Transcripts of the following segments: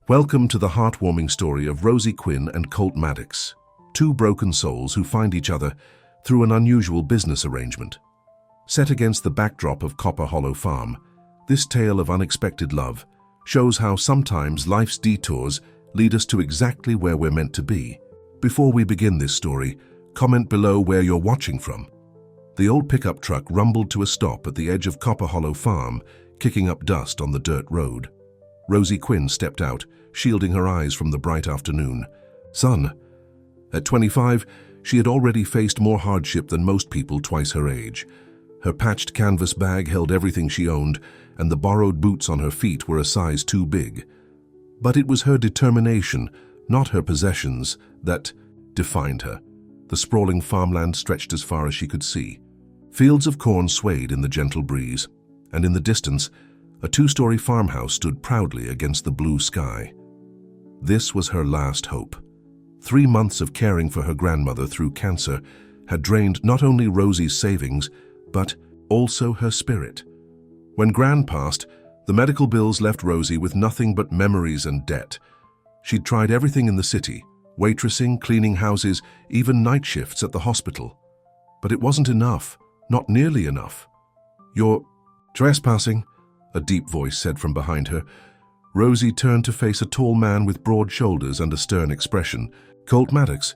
Welcome to the heartwarming story of Rosie Quinn and Colt Maddox, two broken souls who find each other through an unusual business arrangement. Set against the backdrop of Copper Hollow Farm, this tale of unexpected love shows how sometimes life's detours lead us to exactly where we're meant to be. Before we begin this story, comment below where you're watching from. The old pickup truck rumbled to a stop at the edge of Copper Hollow Farm, kicking up dust on the dirt road. Rosie Quinn stepped out, shielding her eyes from the bright afternoon sun. At 25, she had already faced more hardship than most people twice her age. Her patched canvas bag held everything she owned, and the borrowed boots on her feet were a size too big. But it was her determination, not her possessions, that defined her. The sprawling farmland stretched as far as she could see. Fields of corn swayed in the gentle breeze, and in the distance, a two-story farmhouse stood proudly against the blue sky. This was her last hope. 3 months of caring for her grandmother through cancer had drained not only Rosie's savings, but also her spirit. When Gran passed, the medical bills left Rosie with nothing but memories and debt. She'd tried everything in the city, waitressing, cleaning houses, even night shifts at the hospital. But it wasn't enough, not nearly enough. "You're trespassing," a deep voice said from behind her. Rosie turned to face a tall man with broad shoulders and a stern expression. Colt Maddox.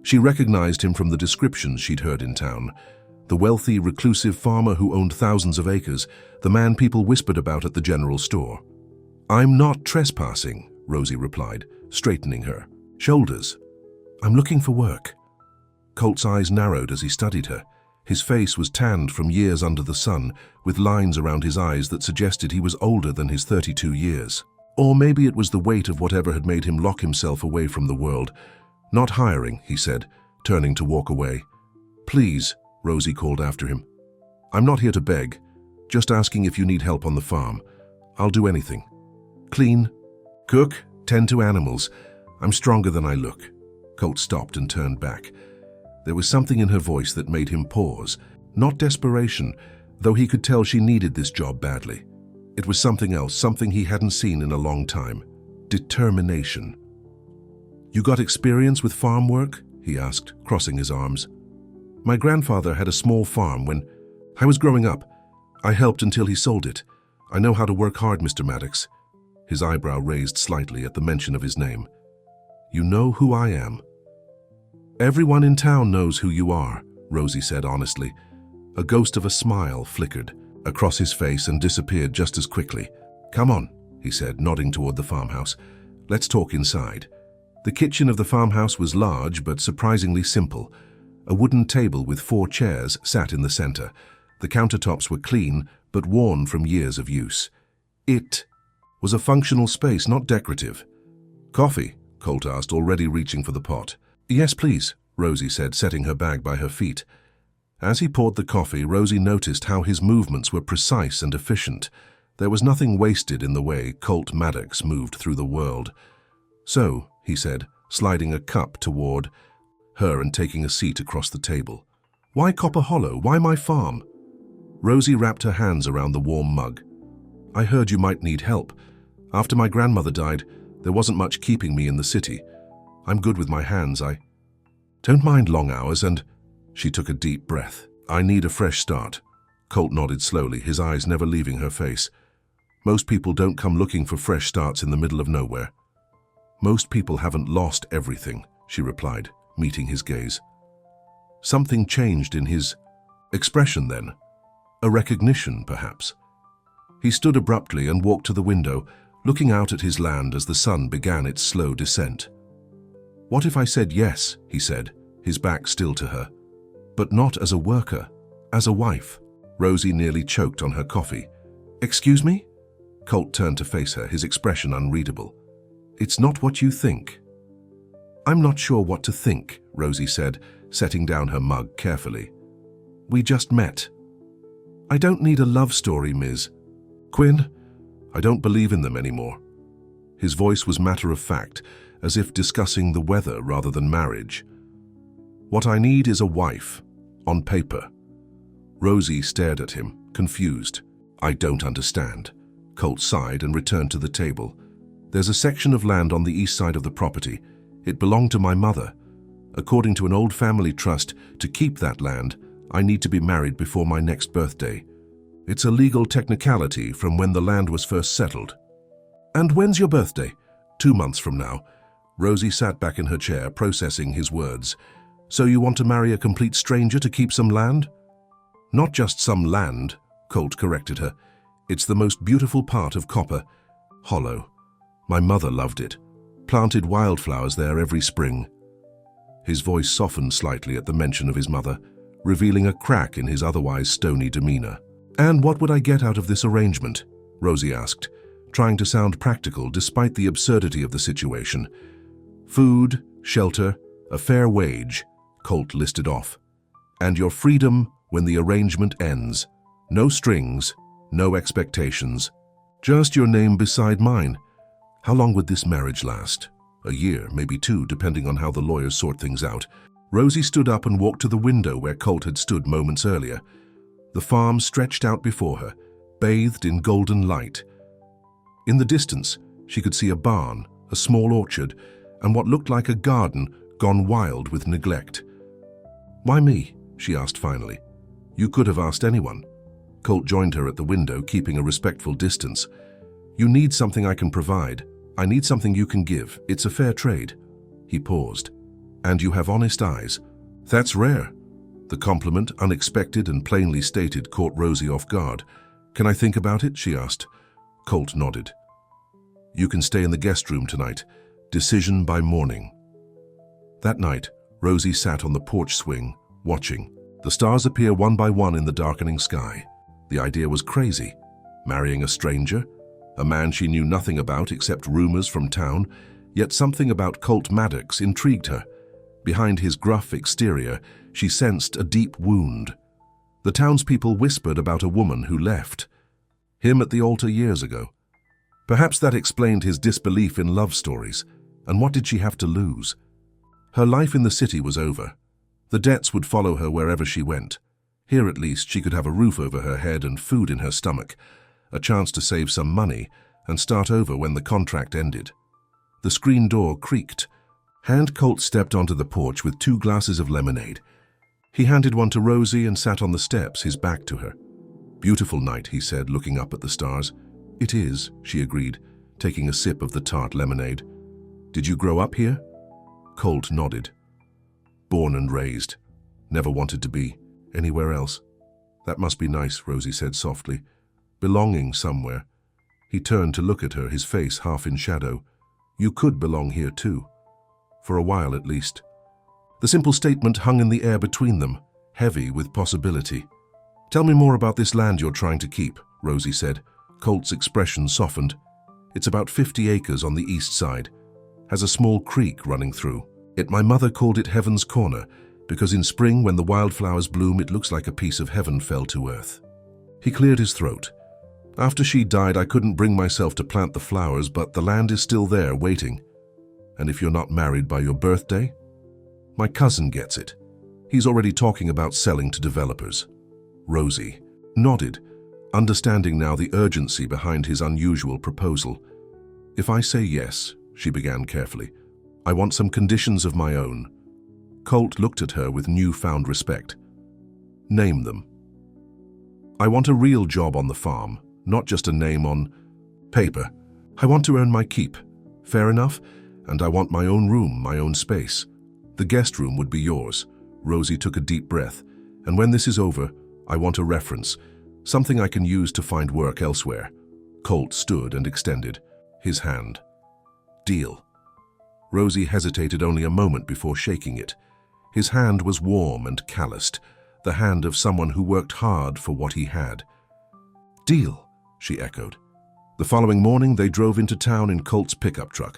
She recognized him from the descriptions she'd heard in town. The wealthy, reclusive farmer who owned thousands of acres, the man people whispered about at the general store. "I'm not trespassing," Rosie replied, straightening her shoulders. "I'm looking for work." Colt's eyes narrowed as he studied her. His face was tanned from years under the sun, with lines around his eyes that suggested he was older than his 32 years. Or maybe it was the weight of whatever had made him lock himself away from the world. "Not hiring," he said, turning to walk away. "Please," Rosie called after him. "I'm not here to beg, just asking if you need help on the farm. I'll do anything. Clean, cook, tend to animals. I'm stronger than I look." Colt stopped and turned back. There was something in her voice that made him pause. Not desperation, though he could tell she needed this job badly. It was something else, something he hadn't seen in a long time. Determination. "You got experience with farm work?" he asked, crossing his arms. "My grandfather had a small farm when I was growing up. I helped until he sold it. I know how to work hard, Mr. Maddox." His eyebrow raised slightly at the mention of his name. "You know who I am." "Everyone in town knows who you are," Rosie said honestly. A ghost of a smile flickered across his face and disappeared just as quickly. "Come on," he said, nodding toward the farmhouse. "Let's talk inside." The kitchen of the farmhouse was large but surprisingly simple. A wooden table with 4 chairs sat in the center. The countertops were clean but worn from years of use. It was a functional space, not decorative. "Coffee?" Colt asked, already reaching for the pot. "Yes, please," Rosie said, setting her bag by her feet. As he poured the coffee, Rosie noticed how his movements were precise and efficient. There was nothing wasted in the way Colt Maddox moved through the world. "So," he said, sliding a cup toward her and taking a seat across the table. "Why Copper Hollow? Why my farm?" Rosie wrapped her hands around the warm mug. "I heard you might need help. After my grandmother died, there wasn't much keeping me in the city. I'm good with my hands. I don't mind long hours and—" She took a deep breath. "I need a fresh start." Colt nodded slowly, his eyes never leaving her face. "Most people don't come looking for fresh starts in the middle of nowhere." "Most people haven't lost everything," she replied, meeting his gaze. Something changed in his expression then. A recognition, perhaps. He stood abruptly and walked to the window, looking out at his land as the sun began its slow descent. "What if I said yes?" he said, his back still to her. "But not as a worker, as a wife." Rosie nearly choked on her coffee. "Excuse me?" Colt turned to face her, his expression unreadable. "It's not what you think." "I'm not sure what to think," Rosie said, setting down her mug carefully. "We just met. I don't need a love story, Ms. Quinn. I don't believe in them anymore." His voice was matter-of-fact, as if discussing the weather rather than marriage. "What I need is a wife, on paper." Rosie stared at him, confused. "I don't understand." Colt sighed and returned to the table. There's a section of land on the east side of the property. It belonged to my mother. According to an old family trust, to keep that land, I need to be married before my next birthday. It's a legal technicality from when the land was first settled. And when's your birthday? 2 months from now. Rosie sat back in her chair, processing his words. So you want to marry a complete stranger to keep some land? Not just some land, Colt corrected her. It's the most beautiful part of Copper Hollow. My mother loved it. Planted wildflowers there every spring. His voice softened slightly at the mention of his mother, revealing a crack in his otherwise stony demeanor. And what would I get out of this arrangement? Rosie asked, trying to sound practical despite the absurdity of the situation. Food, shelter, a fair wage, Colt listed off. And your freedom when the arrangement ends. No strings, no expectations. Just your name beside mine. How long would this marriage last? A year, maybe 2, depending on how the lawyers sort things out. Rosie stood up and walked to the window where Colt had stood moments earlier. The farm stretched out before her, bathed in golden light. In the distance, she could see a barn, a small orchard, and what looked like a garden gone wild with neglect. Why me? She asked finally. You could have asked anyone. Colt joined her at the window, keeping a respectful distance. You need something I can provide. I need something you can give. It's a fair trade. He paused. And you have honest eyes. That's rare. The compliment, unexpected and plainly stated, caught Rosie off guard. Can I think about it? She asked. Colt nodded. You can stay in the guest room tonight. Decision by morning. That night, Rosie sat on the porch swing, watching. The stars appear one by one in the darkening sky. The idea was crazy. Marrying a stranger? A man she knew nothing about except rumors from town, yet something about Colt Maddox intrigued her. Behind his gruff exterior, she sensed a deep wound. The townspeople whispered about a woman who left him at the altar years ago. Perhaps that explained his disbelief in love stories. And what did she have to lose? Her life in the city was over. The debts would follow her wherever she went. Here at least she could have a roof over her head and food in her stomach, a chance to save some money and start over when the contract ended. The screen door creaked. Colt stepped onto the porch with 2 glasses of lemonade. He handed one to Rosie and sat on the steps, his back to her. Beautiful night, he said, looking up at the stars. It is, she agreed, taking a sip of the tart lemonade. Did you grow up here? Colt nodded. Born and raised. Never wanted to be anywhere else. That must be nice, Rosie said softly. Belonging somewhere. He turned to look at her, his face half in shadow. You could belong here too. For a while at least. The simple statement hung in the air between them, heavy with possibility. Tell me more about this land you're trying to keep, Rosie said. Colt's expression softened. It's about 50 acres on the east side. Has a small creek running through. My mother called it Heaven's Corner, because in spring when the wildflowers bloom it looks like a piece of heaven fell to earth. He cleared his throat. After she died I couldn't bring myself to plant the flowers, but the land is still there waiting. And if you're not married by your birthday? My cousin gets it. He's already talking about selling to developers. Rosie nodded, understanding now the urgency behind his unusual proposal. If I say yes, she began carefully, I want some conditions of my own. Colt looked at her with newfound respect. Name them. I want a real job on the farm, not just a name on paper. I want to earn my keep. Fair enough? And I want my own room, my own space. The guest room would be yours. Rosie took a deep breath. And when this is over, I want a reference, something I can use to find work elsewhere. Colt stood and extended his hand. Deal. Rosie hesitated only a moment before shaking it. His hand was warm and calloused, the hand of someone who worked hard for what he had. Deal, she echoed. The following morning they drove into town in Colt's pickup truck.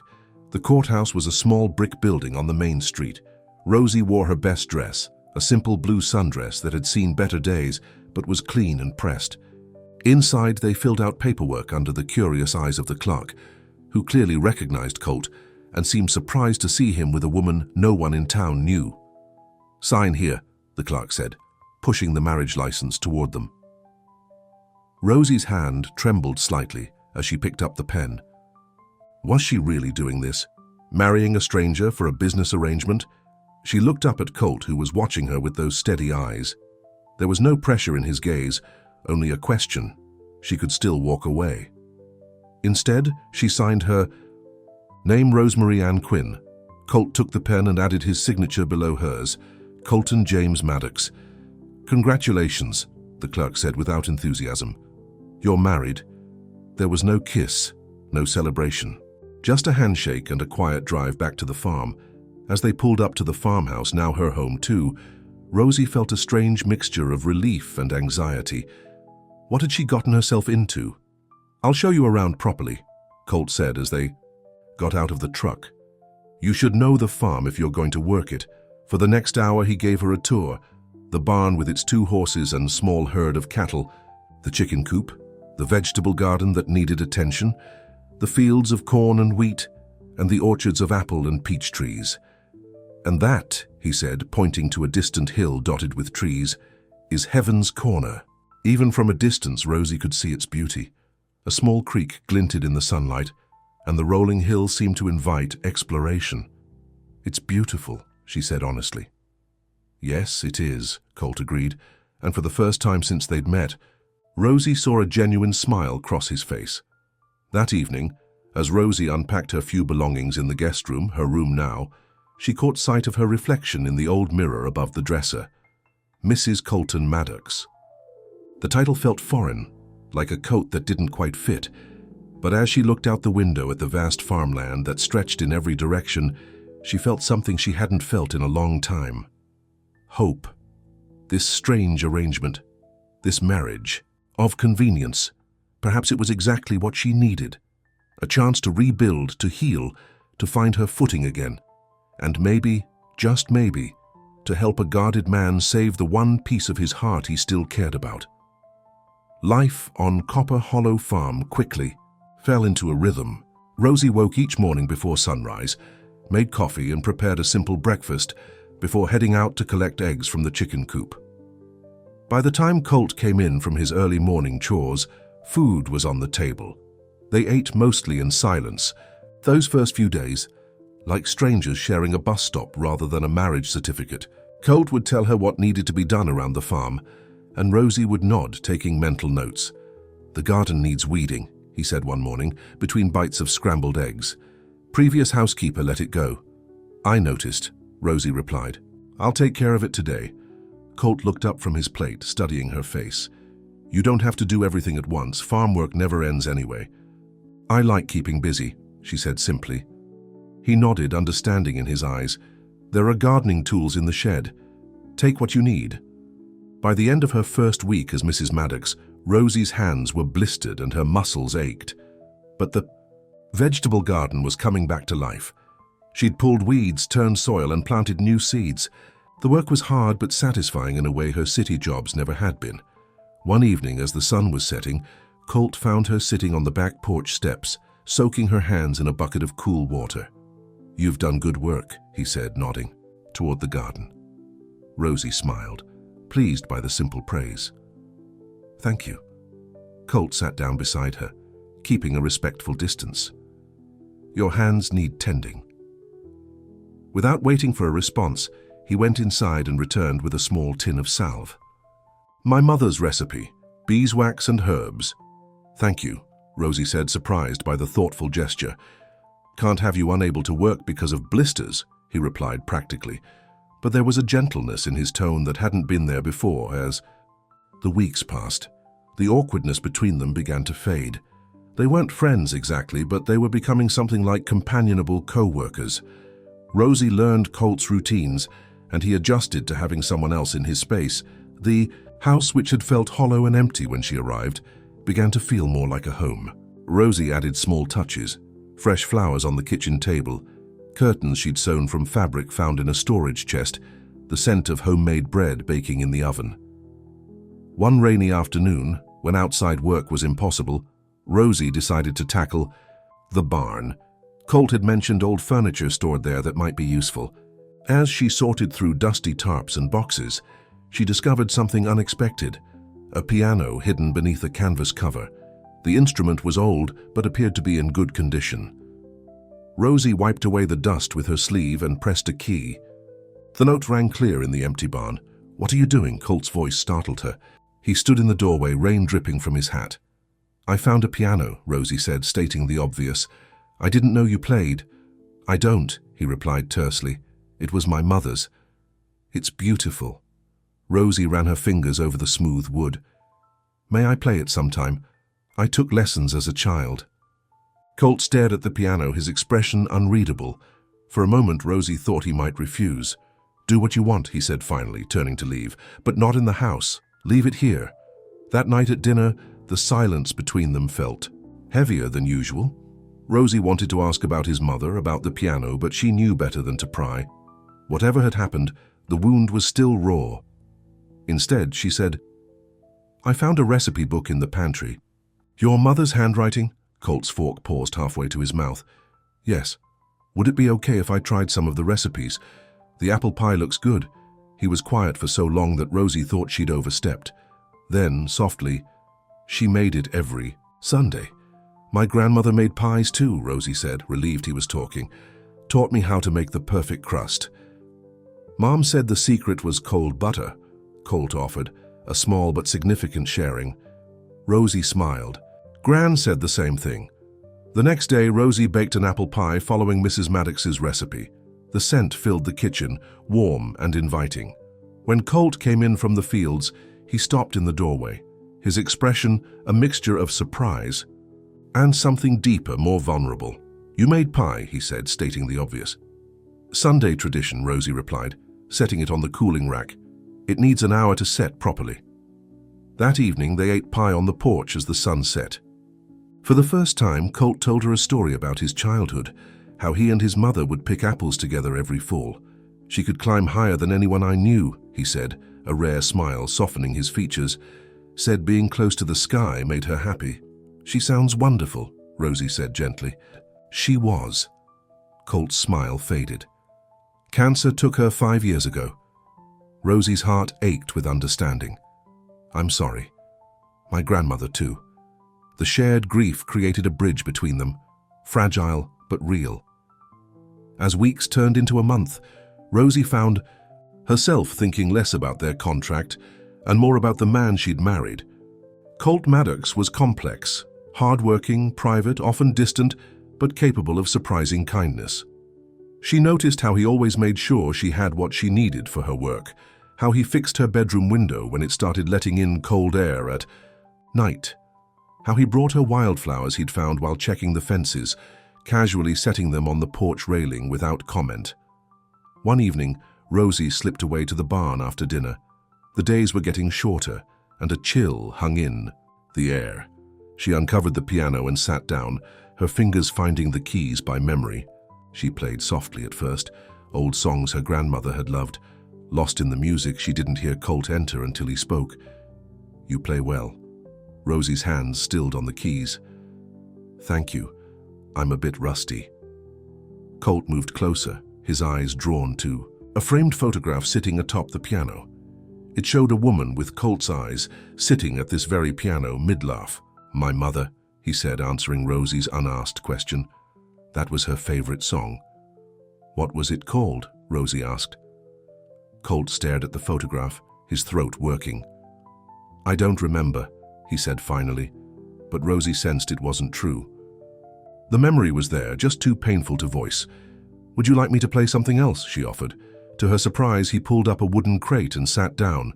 The courthouse was a small brick building on the main street. Rosie wore her best dress, a simple blue sundress that had seen better days but was clean and pressed. Inside they filled out paperwork under the curious eyes of the clerk, who clearly recognized Colt and seemed surprised to see him with a woman no one in town knew. Sign here, the clerk said, pushing the marriage license toward them. Rosie's hand trembled slightly as she picked up the pen. Was she really doing this? Marrying a stranger for a business arrangement? She looked up at Colt, who was watching her with those steady eyes. There was no pressure in his gaze, only a question. She could still walk away. Instead, she signed her name, Rosemary Ann Quinn. Colt took the pen and added his signature below hers, Colton James Maddox. "Congratulations," the clerk said without enthusiasm. "You're married." There was no kiss, no celebration. Just a handshake and a quiet drive back to the farm. As they pulled up to the farmhouse, now her home too, Rosie felt a strange mixture of relief and anxiety. What had she gotten herself into? "I'll show you around properly," Colt said as they got out of the truck. "You should know the farm if you're going to work it." For the next hour he gave her a tour. The barn with its 2 horses and small herd of cattle, the chicken coop, the vegetable garden that needed attention, the fields of corn and wheat, and the orchards of apple and peach trees. "And that," he said, pointing to a distant hill dotted with trees, "is Heaven's Corner." Even from a distance, Rosie could see its beauty. A small creek glinted in the sunlight, and the rolling hill seemed to invite exploration. "It's beautiful," she said honestly. "Yes, it is," Colt agreed, and for the first time since they'd met, Rosie saw a genuine smile cross his face. That evening, as Rosie unpacked her few belongings in the guest room, her room now, she caught sight of her reflection in the old mirror above the dresser. Mrs. Colton Maddox. The title felt foreign, like a coat that didn't quite fit, but as she looked out the window at the vast farmland that stretched in every direction, she felt something she hadn't felt in a long time. Hope. This strange arrangement, this marriage, of convenience. Perhaps it was exactly what she needed. A chance to rebuild, to heal, to find her footing again. And maybe, just maybe, to help a guarded man save the one piece of his heart he still cared about. Life on Copper Hollow Farm quickly fell into a rhythm. Rosie woke each morning before sunrise, made coffee and prepared a simple breakfast before heading out to collect eggs from the chicken coop. By the time Colt came in from his early morning chores, food was on the table. They ate mostly in silence. Those first few days, like strangers sharing a bus stop rather than a marriage certificate. Colt would tell her what needed to be done around the farm, and Rosie would nod, taking mental notes. "The garden needs weeding," he said one morning, between bites of scrambled eggs. "Previous housekeeper let it go." "I noticed," Rosie replied. "I'll take care of it today." Colt looked up from his plate, studying her face. "You don't have to do everything at once. Farm work never ends anyway." "I like keeping busy," she said simply. He nodded, understanding in his eyes. "There are gardening tools in the shed. Take what you need." By the end of her first week as Mrs. Maddox, Rosie's hands were blistered and her muscles ached. But the vegetable garden was coming back to life. She'd pulled weeds, turned soil, and planted new seeds. The work was hard but satisfying in a way her city jobs never had been. One evening, as the sun was setting, Colt found her sitting on the back porch steps, soaking her hands in a bucket of cool water. "You've done good work," he said, nodding toward the garden. Rosie smiled, pleased by the simple praise. "Thank you." Colt sat down beside her, keeping a respectful distance. "Your hands need tending." Without waiting for a response, he went inside and returned with a small tin of salve. "My mother's recipe, beeswax and herbs." "Thank you," Rosie said, surprised by the thoughtful gesture. "Can't have you unable to work because of blisters," he replied practically, but there was a gentleness in his tone that hadn't been there before. As the weeks passed, the awkwardness between them began to fade. They weren't friends exactly, but they were becoming something like companionable co-workers. Rosie learned Colt's routines, and he adjusted to having someone else in his space. The house, which had felt hollow and empty when she arrived, began to feel more like a home. Rosie added small touches: fresh flowers on the kitchen table, curtains she'd sewn from fabric found in a storage chest, the scent of homemade bread baking in the oven. One rainy afternoon, when outside work was impossible, Rosie decided to tackle the barn. Colt had mentioned old furniture stored there that might be useful. As she sorted through dusty tarps and boxes, she discovered something unexpected: a piano hidden beneath a canvas cover. The instrument was old, but appeared to be in good condition. Rosie wiped away the dust with her sleeve and pressed a key. The note rang clear in the empty barn. "What are you doing?" Colt's voice startled her. He stood in the doorway, rain dripping from his hat. "I found a piano," Rosie said, stating the obvious. "I didn't know you played." "I don't," he replied tersely. "It was my mother's." "It's beautiful." Rosie ran her fingers over the smooth wood. "May I play it sometime? I took lessons as a child." Colt stared at the piano, his expression unreadable. For a moment, Rosie thought he might refuse. "Do what you want," he said finally, turning to leave. "But not in the house. Leave it here." That night at dinner, the silence between them felt heavier than usual. Rosie wanted to ask about his mother, about the piano, but she knew better than to pry. Whatever had happened, the wound was still raw. Instead, she said, "I found a recipe book in the pantry." "Your mother's handwriting?" Colt's fork paused halfway to his mouth. "Yes. Would it be okay if I tried some of the recipes? The apple pie looks good." He was quiet for so long that Rosie thought she'd overstepped. Then, softly, "She made it every Sunday." "My grandmother made pies too," Rosie said, relieved he was talking. "Taught me how to make the perfect crust." "Mom said the secret was cold butter," Colt offered, a small but significant sharing. Rosie smiled. "Gran said the same thing." The next day, Rosie baked an apple pie following Mrs. Maddox's recipe. The scent filled the kitchen, warm and inviting. When Colt came in from the fields, he stopped in the doorway, his expression a mixture of surprise and something deeper, more vulnerable. "You made pie," he said, stating the obvious. "Sunday tradition," Rosie replied, setting it on the cooling rack. "It needs an hour to set properly." That evening, they ate pie on the porch as the sun set. For the first time, Colt told her a story about his childhood, how he and his mother would pick apples together every fall. "She could climb higher than anyone I knew," he said, a rare smile softening his features. Said being close to the sky made her happy. "She sounds wonderful," Rosie said gently. "She was." Colt's smile faded. "Cancer took her 5 years ago." Rosie's heart ached with understanding. "I'm sorry. My grandmother too." The shared grief created a bridge between them, fragile but real. As weeks turned into a month, Rosie found herself thinking less about their contract and more about the man she'd married. Colt Maddox was complex, hard-working, private, often distant, but capable of surprising kindness. She noticed how he always made sure she had what she needed for her work, how he fixed her bedroom window when it started letting in cold air at night, how he brought her wildflowers he'd found while checking the fences, casually setting them on the porch railing without comment. One evening, Rosie slipped away to the barn after dinner. The days were getting shorter, and a chill hung in the air. She uncovered the piano and sat down, her fingers finding the keys by memory. She played softly at first, old songs her grandmother had loved. Lost in the music, she didn't hear Colt enter until he spoke. "You play well." Rosie's hands stilled on the keys. "Thank you. I'm a bit rusty." Colt moved closer, his eyes drawn to a framed photograph sitting atop the piano. It showed a woman with Colt's eyes sitting at this very piano mid-laugh. "My mother," he said, answering Rosie's unasked question. That was her favorite song. "What was it called?" Rosie asked. Colt stared at the photograph, his throat working. "I don't remember," he said finally, but Rosie sensed it wasn't true. The memory was there, just too painful to voice. "Would you like me to play something else?" she offered. To her surprise, he pulled up a wooden crate and sat down.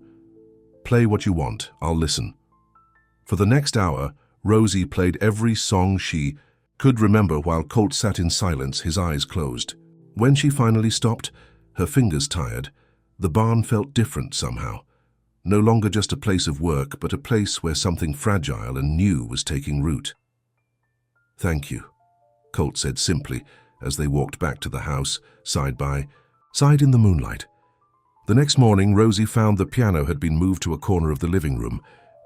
"Play what you want, I'll listen." For the next hour, Rosie played every song she could remember while Colt sat in silence, his eyes closed. When she finally stopped, her fingers tired, the barn felt different somehow. No longer just a place of work, but a place where something fragile and new was taking root. "Thank you," Colt said simply as they walked back to the house, side by side in the moonlight. The next morning, Rosie found the piano had been moved to a corner of the living room.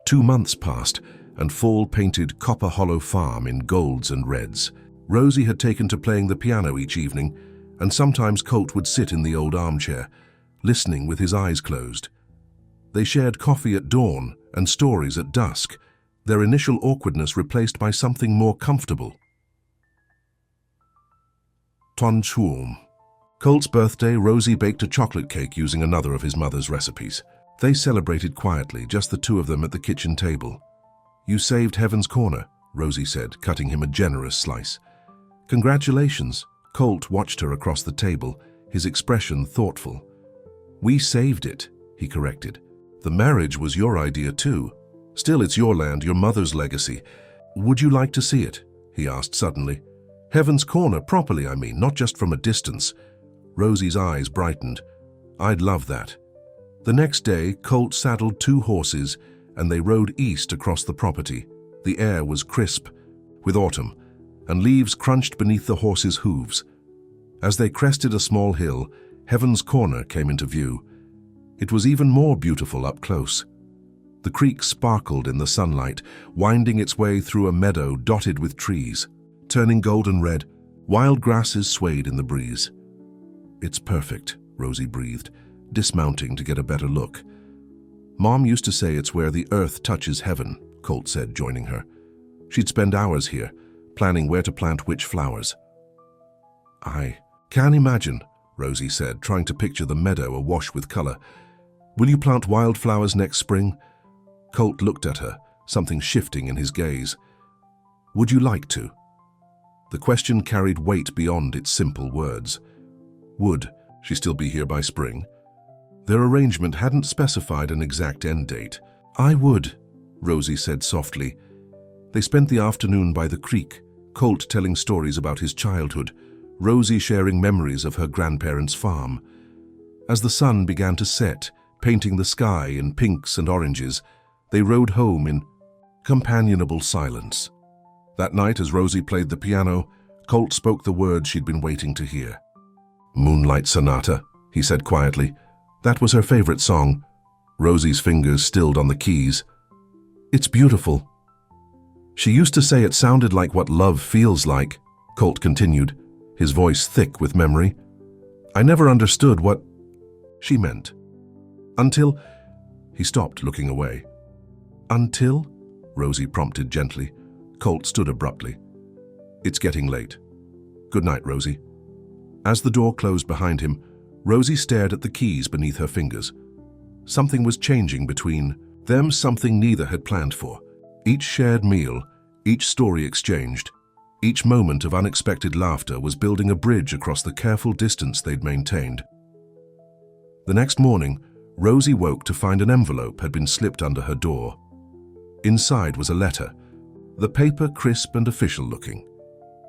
2 months passed, and fall painted Copper Hollow Farm in golds and reds. Rosie had taken to playing the piano each evening, and sometimes Colt would sit in the old armchair, listening with his eyes closed. They shared coffee at dawn and stories at dusk, their initial awkwardness replaced by something more comfortable. Fun Chum. Colt's birthday, Rosie baked a chocolate cake using another of his mother's recipes. They celebrated quietly, just the two of them at the kitchen table. "You saved Heaven's Corner," Rosie said, cutting him a generous slice. "Congratulations." Colt watched her across the table, his expression thoughtful. "We saved it," he corrected. "The marriage was your idea too. Still, it's your land, your mother's legacy. Would you like to see it?" he asked suddenly. "Heaven's Corner, properly, I mean, not just from a distance." Rosie's eyes brightened. "I'd love that." The next day, Colt saddled 2 horses and they rode east across the property. The air was crisp with autumn, and leaves crunched beneath the horses' hooves. As they crested a small hill, Heaven's Corner came into view. It was even more beautiful up close. The creek sparkled in the sunlight, winding its way through a meadow dotted with trees. Turning golden red, wild grasses swayed in the breeze. "It's perfect," Rosie breathed, dismounting to get a better look. "Mom used to say it's where the earth touches heaven," Colt said, joining her. She'd spend hours here, planning where to plant which flowers. "I can't imagine," Rosie said, trying to picture the meadow awash with color. "Will you plant wildflowers next spring?" Colt looked at her, something shifting in his gaze. "Would you like to?" The question carried weight beyond its simple words. Would she still be here by spring? Their arrangement hadn't specified an exact end date. "I would," Rosie said softly. They spent the afternoon by the creek, Colt telling stories about his childhood, Rosie sharing memories of her grandparents' farm. As the sun began to set, painting the sky in pinks and oranges, they rode home in companionable silence. That night, as Rosie played the piano, Colt spoke the words she'd been waiting to hear. "Moonlight Sonata," he said quietly. That was her favorite song. Rosie's fingers stilled on the keys. "It's beautiful." "She used to say it sounded like what love feels like," Colt continued, his voice thick with memory. "I never understood what she meant. Until—" He stopped, looking away. "Until?" Rosie prompted gently. Colt stood abruptly. "It's getting late. Good night, Rosie." As the door closed behind him, Rosie stared at the keys beneath her fingers. Something was changing between them, something neither had planned for. Each shared meal, each story exchanged, each moment of unexpected laughter was building a bridge across the careful distance they'd maintained. The next morning, Rosie woke to find an envelope had been slipped under her door. Inside was a letter, the paper crisp and official-looking.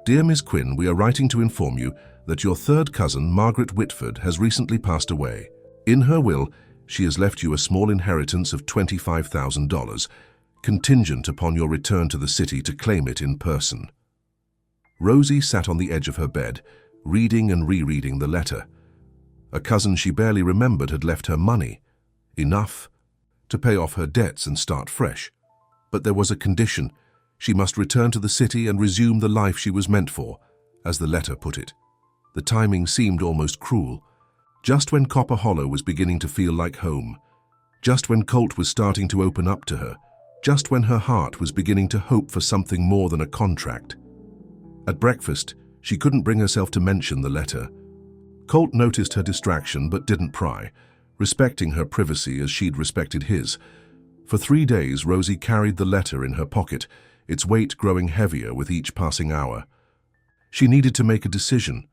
"Dear Miss Quinn, we are writing to inform you that your third cousin, Margaret Whitford, has recently passed away. In her will, she has left you a small inheritance of $25,000, contingent upon your return to the city to claim it in person." Rosie sat on the edge of her bed, reading and rereading the letter. A cousin she barely remembered had left her money, enough to pay off her debts and start fresh. But there was a condition. She must return to the city and resume the life she was meant for, as the letter put it. The timing seemed almost cruel. Just when Copper Hollow was beginning to feel like home, just when Colt was starting to open up to her, just when her heart was beginning to hope for something more than a contract. At breakfast, she couldn't bring herself to mention the letter. Colt noticed her distraction but didn't pry, respecting her privacy as she'd respected his. For 3 days, Rosie carried the letter in her pocket, its weight growing heavier with each passing hour. She needed to make a decision.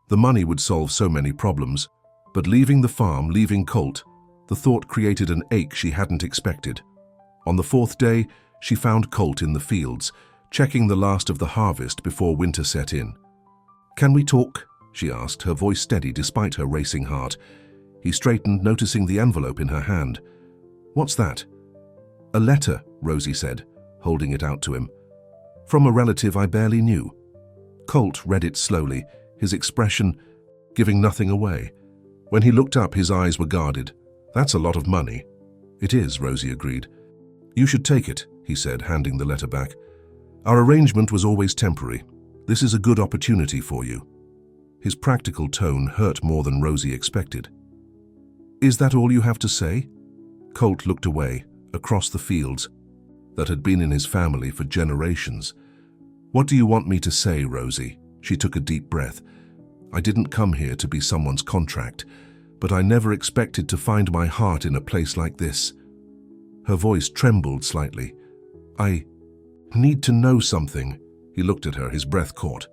The money would solve so many problems, but leaving the farm, leaving Colt, the thought created an ache she hadn't expected. On the 4th day, she found Colt in the fields, checking the last of the harvest before winter set in. "Can we talk?" she asked, her voice steady despite her racing heart. He straightened, noticing the envelope in her hand. "What's that?" "A letter," Rosie said, holding it out to him. "From a relative I barely knew." Colt read it slowly, his expression giving nothing away. When he looked up, his eyes were guarded. "That's a lot of money." "It is," Rosie agreed. "You should take it," he said, handing the letter back. "Our arrangement was always temporary. This is a good opportunity for you." His practical tone hurt more than Rosie expected. "Is that all you have to say?" Colt looked away, across the fields that had been in his family for generations. "What do you want me to say, Rosie?" She took a deep breath. I didn't come here to be someone's contract, but I never expected to find my heart in a place like this." Her voice trembled slightly. "I need to know something." He looked at her, his breath caught.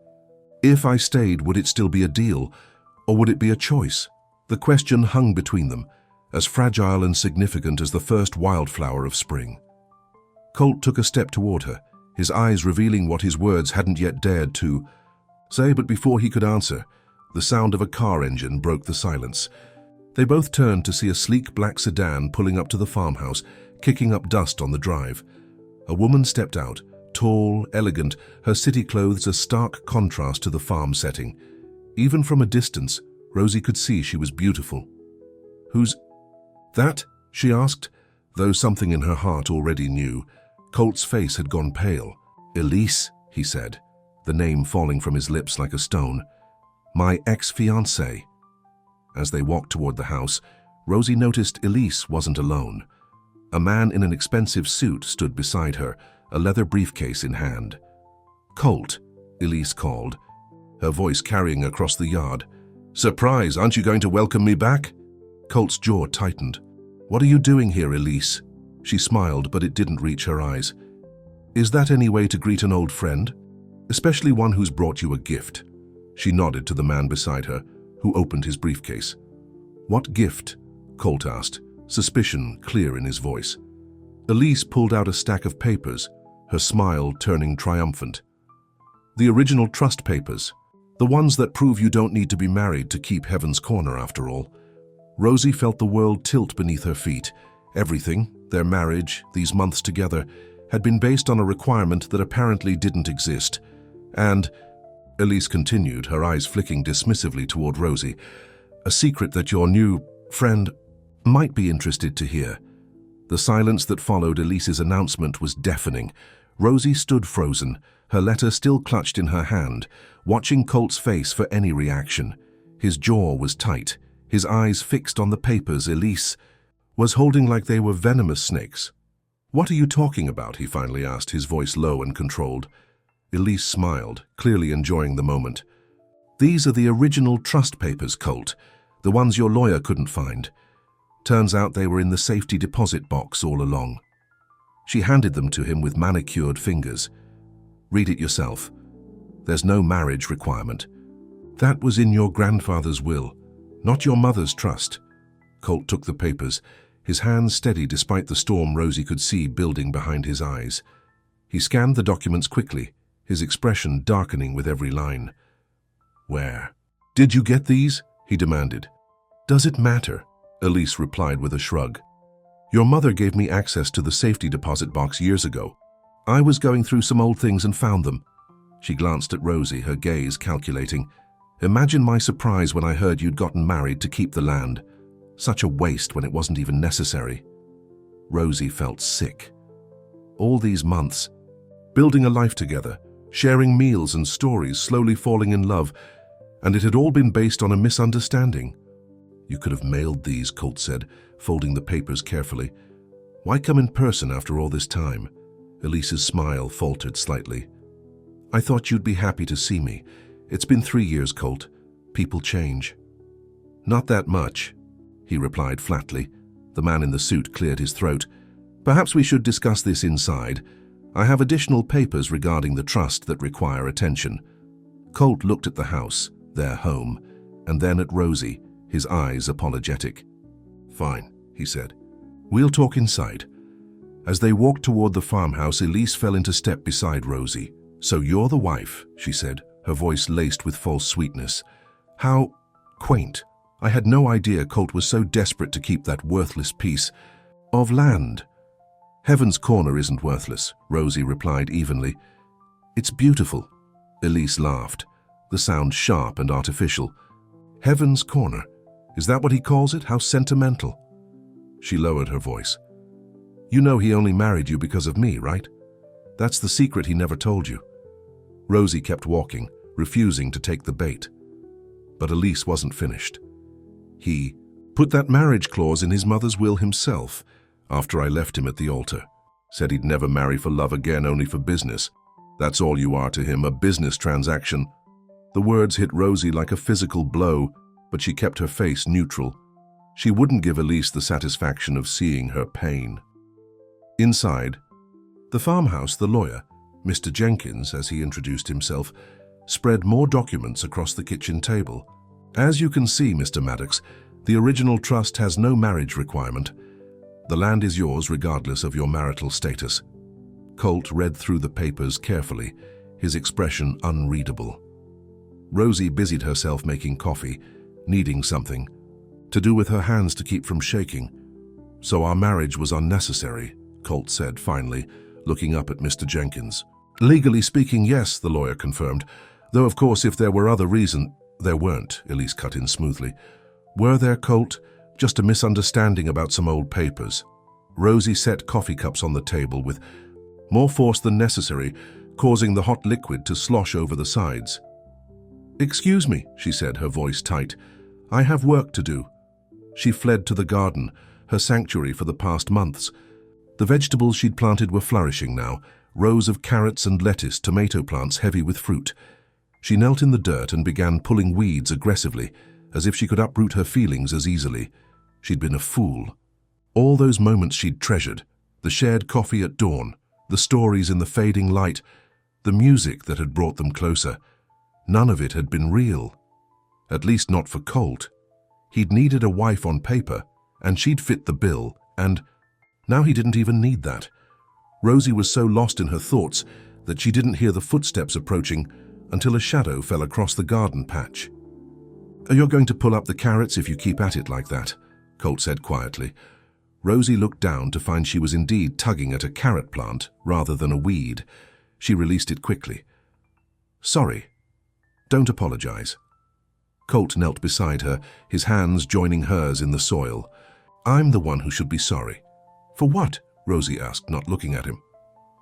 "If I stayed, would it still be a deal, or would it be a choice?" The question hung between them, as fragile and significant as the first wildflower of spring. Colt took a step toward her, his eyes revealing what his words hadn't yet dared to say, but before he could answer, the sound of a car engine broke the silence. They both turned to see a sleek black sedan pulling up to the farmhouse, kicking up dust on the drive. A woman stepped out, tall, elegant, her city clothes a stark contrast to the farm setting. Even from a distance, Rosie could see she was beautiful. "Who's that?" she asked, though something in her heart already knew. Colt's face had gone pale. "Elise," he said, the name falling from his lips like a stone. "My ex-fiancée." As they walked toward the house, Rosie noticed Elise wasn't alone. A man in an expensive suit stood beside her, a leather briefcase in hand. "Colt," Elise called, her voice carrying across the yard. "Surprise, aren't you going to welcome me back?" Colt's jaw tightened. "What are you doing here, Elise?" She smiled, but it didn't reach her eyes. "Is that any way to greet an old friend? Especially one who's brought you a gift?" She nodded to the man beside her, who opened his briefcase. "What gift?" Colt asked, suspicion clear in his voice. Elise pulled out a stack of papers, her smile turning triumphant. "The original trust papers, the ones that prove you don't need to be married to keep Heaven's Corner after all." Rosie felt the world tilt beneath her feet. Everything, their marriage, these months together, had been based on a requirement that apparently didn't exist. And, Elise continued, her eyes flicking dismissively toward Rosie, "a secret that your new friend might be interested to hear." The silence that followed Elise's announcement was deafening. Rosie stood frozen, her letter still clutched in her hand, watching Colt's face for any reaction. His jaw was tight, his eyes fixed on the papers Elise was holding like they were venomous snakes. "What are you talking about?" he finally asked, his voice low and controlled. Elise smiled, clearly enjoying the moment. "These are the original trust papers, Colt, the ones your lawyer couldn't find. Turns out they were in the safety deposit box all along." She handed them to him with manicured fingers. "Read it yourself. There's no marriage requirement. That was in your grandfather's will, not your mother's trust." Colt took the papers, his hands steady despite the storm Rosie could see building behind his eyes. He scanned the documents quickly, his expression darkening with every line. "Where did you get these?" he demanded. "Does it matter?" Elise replied with a shrug. "Your mother gave me access to the safety deposit box years ago. I was going through some old things and found them." She glanced at Rosie, her gaze calculating. "Imagine my surprise when I heard you'd gotten married to keep the land. Such a waste when it wasn't even necessary." Rosie felt sick. All these months, building a life together, sharing meals and stories, slowly falling in love, and it had all been based on a misunderstanding. "You could have mailed these," Colt said, folding the papers carefully. "Why come in person after all this time?" Elise's smile faltered slightly. "I thought you'd be happy to see me. It's been 3 years, Colt. People change." "Not that much," he replied flatly. The man in the suit cleared his throat. "Perhaps we should discuss this inside. I have additional papers regarding the trust that require attention." Colt looked at the house, their home, and then at Rosie, his eyes apologetic. "Fine," he said. "We'll talk inside." As they walked toward the farmhouse, Elise fell into step beside Rosie. "So you're the wife," she said, her voice laced with false sweetness. "How quaint. I had no idea Colt was so desperate to keep that worthless piece of land." "Heaven's Corner isn't worthless," Rosie replied evenly. "It's beautiful." Elise laughed, the sound sharp and artificial. "Heaven's Corner? Is that what he calls it? How sentimental." She lowered her voice. "You know he only married you because of me, right? That's the secret he never told you." Rosie kept walking, refusing to take the bait. But Elise wasn't finished. "He put that marriage clause in his mother's will himself after I left him at the altar. Said he'd never marry for love again, only for business. That's all you are to him, a business transaction." The words hit Rosie like a physical blow, but she kept her face neutral. She wouldn't give Elise the satisfaction of seeing her pain. Inside the farmhouse, the lawyer, Mr. Jenkins, as he introduced himself, spread more documents across the kitchen table. As you can see, Mr. Maddox, the original trust has no marriage requirement. The land is yours regardless of your marital status. Colt read through the papers carefully, his expression unreadable. Rosie busied herself making coffee, needing something to do with her hands to keep from shaking. So our marriage was unnecessary, Colt said finally, looking up at Mr. Jenkins. Legally speaking, yes, the lawyer confirmed, though of course if there were other reasons— There weren't, Elise cut in smoothly. Were there, Colt? Just a misunderstanding about some old papers. Rosie set coffee cups on the table with more force than necessary, causing the hot liquid to slosh over the sides. Excuse me, she said, her voice tight. I have work to do. She fled to the garden, her sanctuary for the past months. The vegetables she'd planted were flourishing now, rows of carrots and lettuce, tomato plants heavy with fruit. She knelt in the dirt and began pulling weeds aggressively, as if she could uproot her feelings as easily. She'd been a fool. All those moments she'd treasured, the shared coffee at dawn, the stories in the fading light, the music that had brought them closer, none of it had been real. At least not for Colt. He'd needed a wife on paper, and she'd fit the bill, and now he didn't even need that. Rosie was so lost in her thoughts that she didn't hear the footsteps approaching until a shadow fell across the garden patch. You're going to pull up the carrots if you keep at it like that, Colt said quietly. Rosie looked down to find she was indeed tugging at a carrot plant rather than a weed. She released it quickly. Sorry. Don't apologize. Colt knelt beside her, his hands joining hers in the soil. I'm the one who should be sorry. For what? Rosie asked, not looking at him.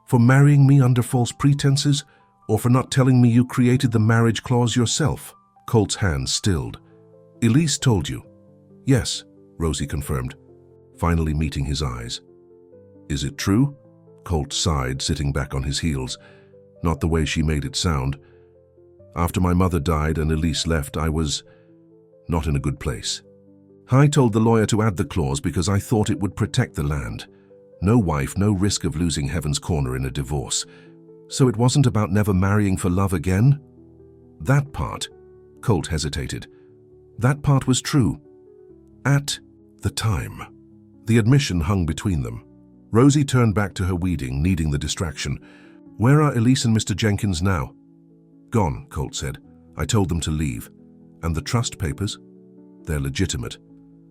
For marrying me under false pretenses? Or for not telling me you created the marriage clause yourself? Colt's hands stilled. Elise told you. Yes, Rosie confirmed, finally meeting his eyes. Is it true? Colt sighed, sitting back on his heels. Not the way she made it sound. After my mother died and Elise left, I was not in a good place. I told the lawyer to add the clause because I thought it would protect the land. No wife, no risk of losing Heaven's Corner in a divorce. So it wasn't about never marrying for love again? That part, Colt hesitated. That part was true. At the time. The admission hung between them. Rosie turned back to her weeding, needing the distraction. Where are Elise and Mr. Jenkins now? Gone, Colt said. I told them to leave. And the trust papers? They're legitimate.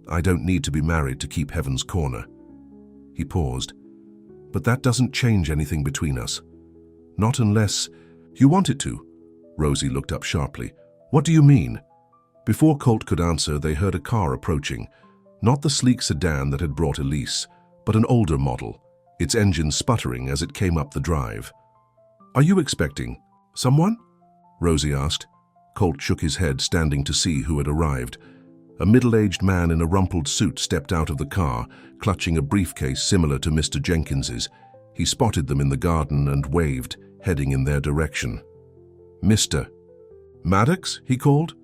I don't need to be married to keep Heaven's Corner. He paused. But that doesn't change anything between us. Not unless you want it to. Rosie looked up sharply. What do you mean? Before Colt could answer, they heard a car approaching. Not the sleek sedan that had brought Elise, but an older model, its engine sputtering as it came up the drive. Are you expecting someone? Rosie asked. Colt shook his head, standing to see who had arrived. A middle-aged man in a rumpled suit stepped out of the car, clutching a briefcase similar to Mr. Jenkins's. He spotted them in the garden and waved, heading in their direction. Mr. Maddox, he called.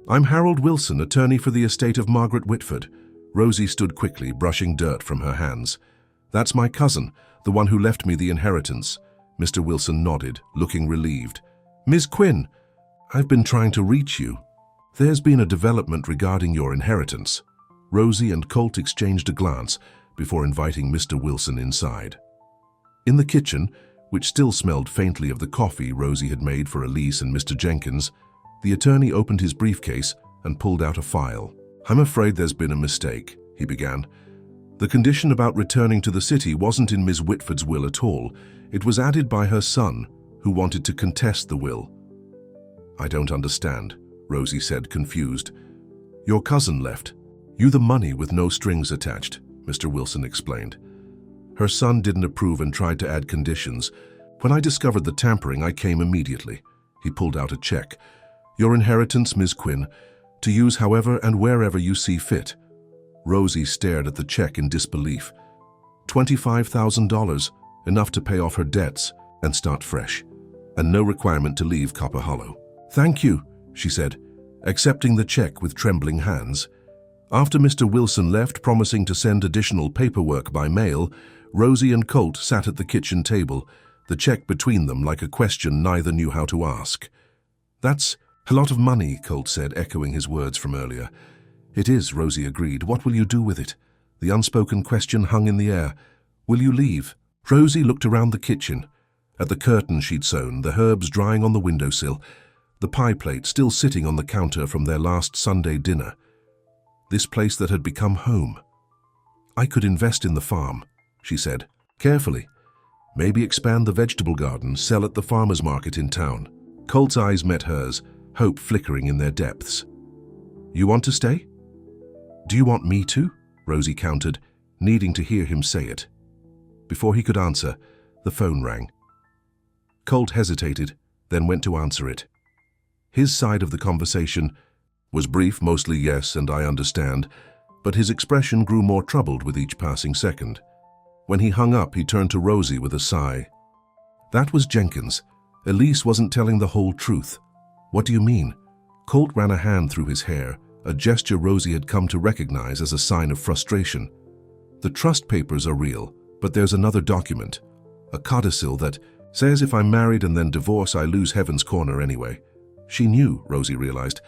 I'm Harold Wilson, attorney for the estate of Margaret Whitford. Rosie stood quickly, brushing dirt from her hands. That's my cousin, the one who left me the inheritance. Mr. Wilson nodded, looking relieved. Ms. Quinn, I've been trying to reach you. There's been a development regarding your inheritance. Rosie and Colt exchanged a glance before inviting Mr. Wilson inside. In the kitchen, which still smelled faintly of the coffee Rosie had made for Elise and Mr. Jenkins, the attorney opened his briefcase and pulled out a file. I'm afraid there's been a mistake, he began. The condition about returning to the city wasn't in Ms. Whitford's will at all. It was added by her son, who wanted to contest the will. I don't understand, Rosie said, confused. Your cousin left. You the money with no strings attached, Mr. Wilson explained. Her son didn't approve and tried to add conditions. When I discovered the tampering, I came immediately. He pulled out a check. Your inheritance, Ms. Quinn, to use however and wherever you see fit. Rosie stared at the check in disbelief. $25,000, enough to pay off her debts and start fresh, and no requirement to leave Copper Hollow. Thank you, she said, accepting the check with trembling hands. After Mr. Wilson left, promising to send additional paperwork by mail, Rosie and Colt sat at the kitchen table, the check between them like a question neither knew how to ask. "That's a lot of money," Colt said, echoing his words from earlier. "It is," Rosie agreed. "What will you do with it?" The unspoken question hung in the air. "Will you leave?" Rosie looked around the kitchen, at the curtain she'd sewn, the herbs drying on the windowsill, the pie plate still sitting on the counter from their last Sunday dinner. This place that had become home. "I could invest in the farm," she said, carefully. "Maybe expand the vegetable garden, sell at the farmer's market in town." Colt's eyes met hers, hope flickering in their depths. "You want to stay?" "Do you want me to?" Rosie countered, needing to hear him say it. Before he could answer, the phone rang. Colt hesitated, then went to answer it. His side of the conversation was brief, mostly yes and I understand, but his expression grew more troubled with each passing second. When he hung up, he turned to Rosie with a sigh. That was Jenkins. Elise wasn't telling the whole truth. "What do you mean?" Colt ran a hand through his hair, a gesture Rosie had come to recognize as a sign of frustration. "The trust papers are real, but there's another document, a codicil that says if I'm married and then divorce, I lose Heaven's Corner anyway." She knew, Rosie realized.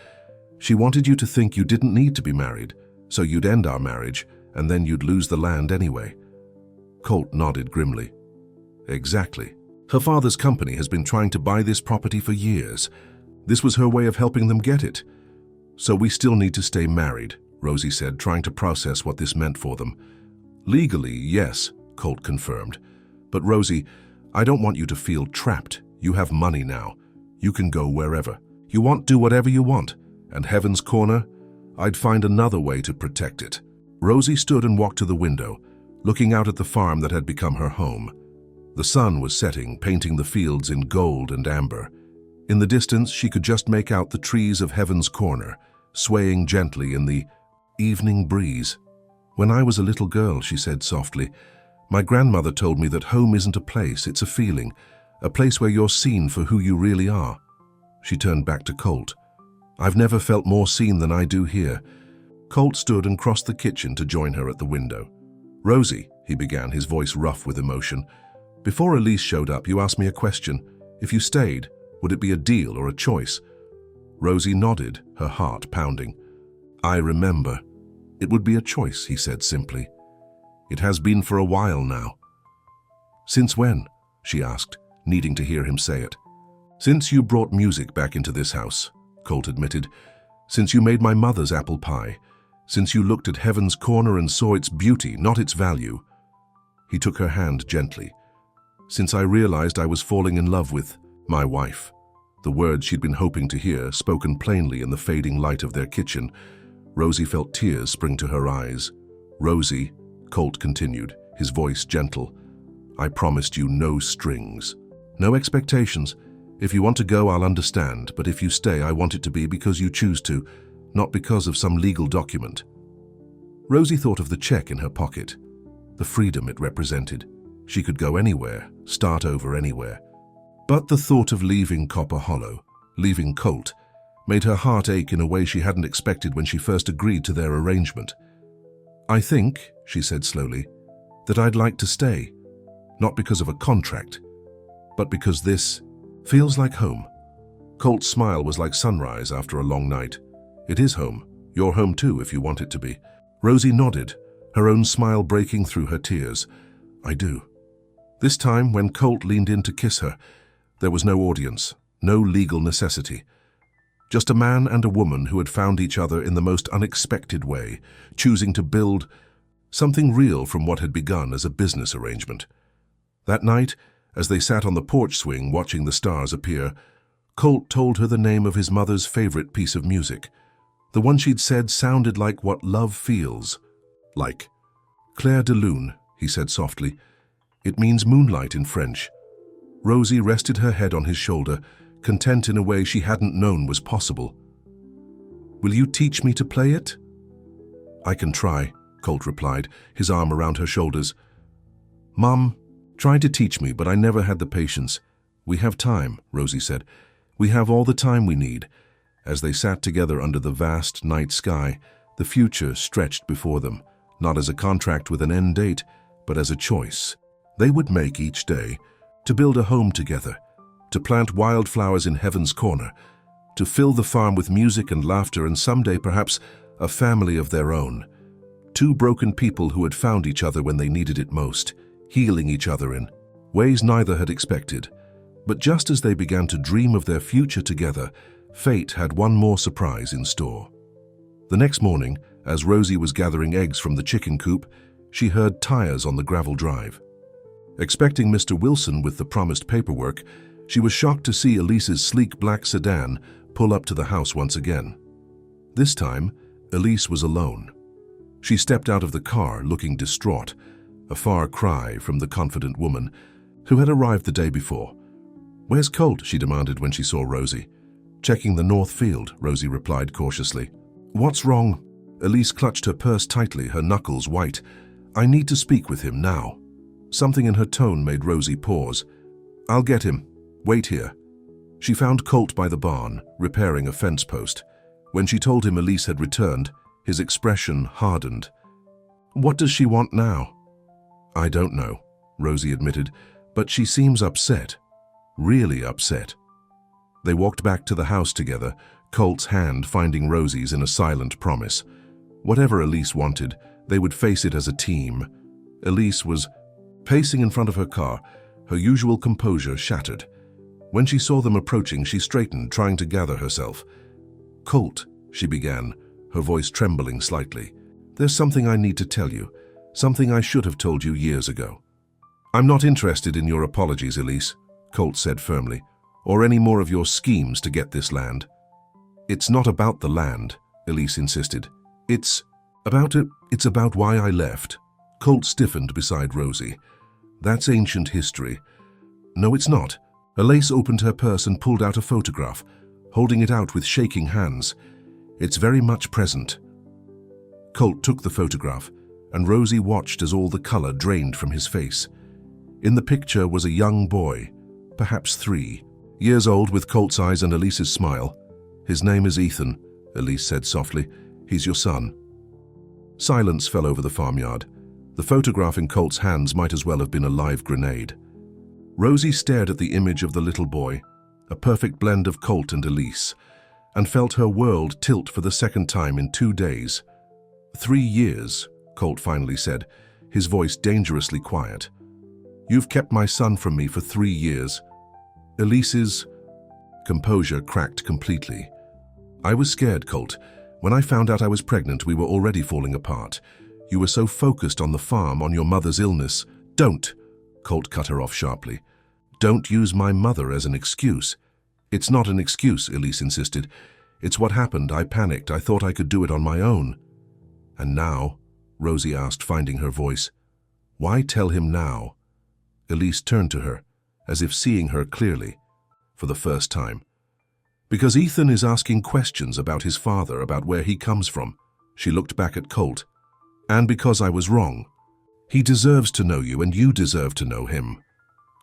She wanted you to think you didn't need to be married, so you'd end our marriage, and then you'd lose the land anyway. Colt nodded grimly. "Exactly. Her father's company has been trying to buy this property for years. This was her way of helping them get it. So we still need to stay married," Rosie said, trying to process what this meant for them. "Legally, yes," Colt confirmed. "But Rosie, I don't want you to feel trapped. You have money now. You can go wherever. You want, do whatever you want. And Heaven's Corner? I'd find another way to protect it." Rosie stood and walked to the window, looking out at the farm that had become her home. The sun was setting, painting the fields in gold and amber. In the distance, she could just make out the trees of Heaven's Corner, swaying gently in the evening breeze. "When I was a little girl," she said softly, "my grandmother told me that home isn't a place, it's a feeling, a place where you're seen for who you really are." She turned back to Colt. "I've never felt more seen than I do here." Colt stood and crossed the kitchen to join her at the window. "Rosie," he began, his voice rough with emotion, "before Elise showed up, you asked me a question. If you stayed, would it be a deal or a choice?" Rosie nodded, her heart pounding. "I remember. It would be a choice," he said simply. "It has been for a while now." "Since when?" she asked, needing to hear him say it. "Since you brought music back into this house," Colt admitted. "Since you made my mother's apple pie. Since you looked at Heaven's Corner and saw its beauty, not its value." He took her hand gently. "Since I realized I was falling in love with my wife." The words she'd been hoping to hear, spoken plainly in the fading light of their kitchen. Rosie felt tears spring to her eyes. "Rosie," Colt continued, his voice gentle, "I promised you no strings. No expectations. If you want to go, I'll understand, but if you stay, I want it to be because you choose to, not because of some legal document." Rosie thought of the check in her pocket, the freedom it represented. She could go anywhere, start over anywhere. But the thought of leaving Copper Hollow, leaving Colt, made her heart ache in a way she hadn't expected when she first agreed to their arrangement. "I think," she said slowly, "that I'd like to stay, not because of a contract, but because this feels like home." Colt's smile was like sunrise after a long night. "It is home. Your home too, if you want it to be." Rosie nodded, her own smile breaking through her tears. "I do." This time, when Colt leaned in to kiss her, there was no audience, no legal necessity. Just a man and a woman who had found each other in the most unexpected way, choosing to build something real from what had begun as a business arrangement. That night, as they sat on the porch swing watching the stars appear, Colt told her the name of his mother's favorite piece of music. The one she'd said sounded like what love feels like. "Clair de lune," he said softly. "It means moonlight in French." Rosie rested her head on his shoulder, content in a way she hadn't known was possible. "Will you teach me to play it?" "I can try," Colt replied, his arm around her shoulders. "Mom tried to teach me, but I never had the patience." "We have time," Rosie said. "We have all the time we need. As they sat together under the vast night sky, the future stretched before them, not as a contract with an end date, but as a choice they would make each day, to build a home together, to plant wildflowers in heaven's corner, to fill the farm with music and laughter, and someday perhaps a family of their own. Two broken people who had found each other when they needed it most, healing each other in ways neither had expected. But just as they began to dream of their future together, fate had one more surprise in store. The next morning, as Rosie was gathering eggs from the chicken coop, she heard tires on the gravel drive. Expecting Mr. Wilson with the promised paperwork, she was shocked to see Elise's sleek black sedan pull up to the house once again. This time, Elise was alone. She stepped out of the car looking distraught, a far cry from the confident woman who had arrived the day before. "Where's Colt?" she demanded when she saw Rosie. "Checking the north field," Rosie replied cautiously. "What's wrong?" Elise clutched her purse tightly, her knuckles white. "I need to speak with him now." Something in her tone made Rosie pause. "I'll get him. Wait here." She found Colt by the barn, repairing a fence post. When she told him Elise had returned, his expression hardened. "What does she want now?" "I don't know," Rosie admitted, "but she seems upset. Really upset." They walked back to the house together, Colt's hand finding Rosie's in a silent promise. Whatever Elise wanted, they would face it as a team. Elise was pacing in front of her car, her usual composure shattered. When she saw them approaching, she straightened, trying to gather herself. "Colt," she began, her voice trembling slightly, "there's something I need to tell you, something I should have told you years ago." "I'm not interested in your apologies, Elise," Colt said firmly, "or any more of your schemes to get this land." "It's not about the land," Elise insisted. It's about why I left." Colt stiffened beside Rosie. "That's ancient history." "No, it's not." Elise opened her purse and pulled out a photograph, holding it out with shaking hands. "It's very much present." Colt took the photograph, and Rosie watched as all the color drained from his face. In the picture was a young boy, perhaps 3 years old, with Colt's eyes and Elise's smile. "His name is Ethan," Elise said softly. "He's your son." Silence fell over the farmyard. The photograph in Colt's hands might as well have been a live grenade. Rosie stared at the image of the little boy, a perfect blend of Colt and Elise, and felt her world tilt for the second time in 2 days. 3 years, Colt finally said, his voice dangerously quiet. "You've kept my son from me for 3 years." Elise's composure cracked completely. "I was scared, Colt. When I found out I was pregnant, we were already falling apart. You were so focused on the farm, on your mother's illness." "Don't!" Colt cut her off sharply. "Don't use my mother as an excuse." "It's not an excuse," Elise insisted. "It's what happened. I panicked. I thought I could do it on my own." "And now?" Rosie asked, finding her voice. "Why tell him now?" Elise turned to her, as if seeing her clearly, for the first time. "Because Ethan is asking questions about his father, about where he comes from." She looked back at Colt. "And because I was wrong. He deserves to know you, and you deserve to know him."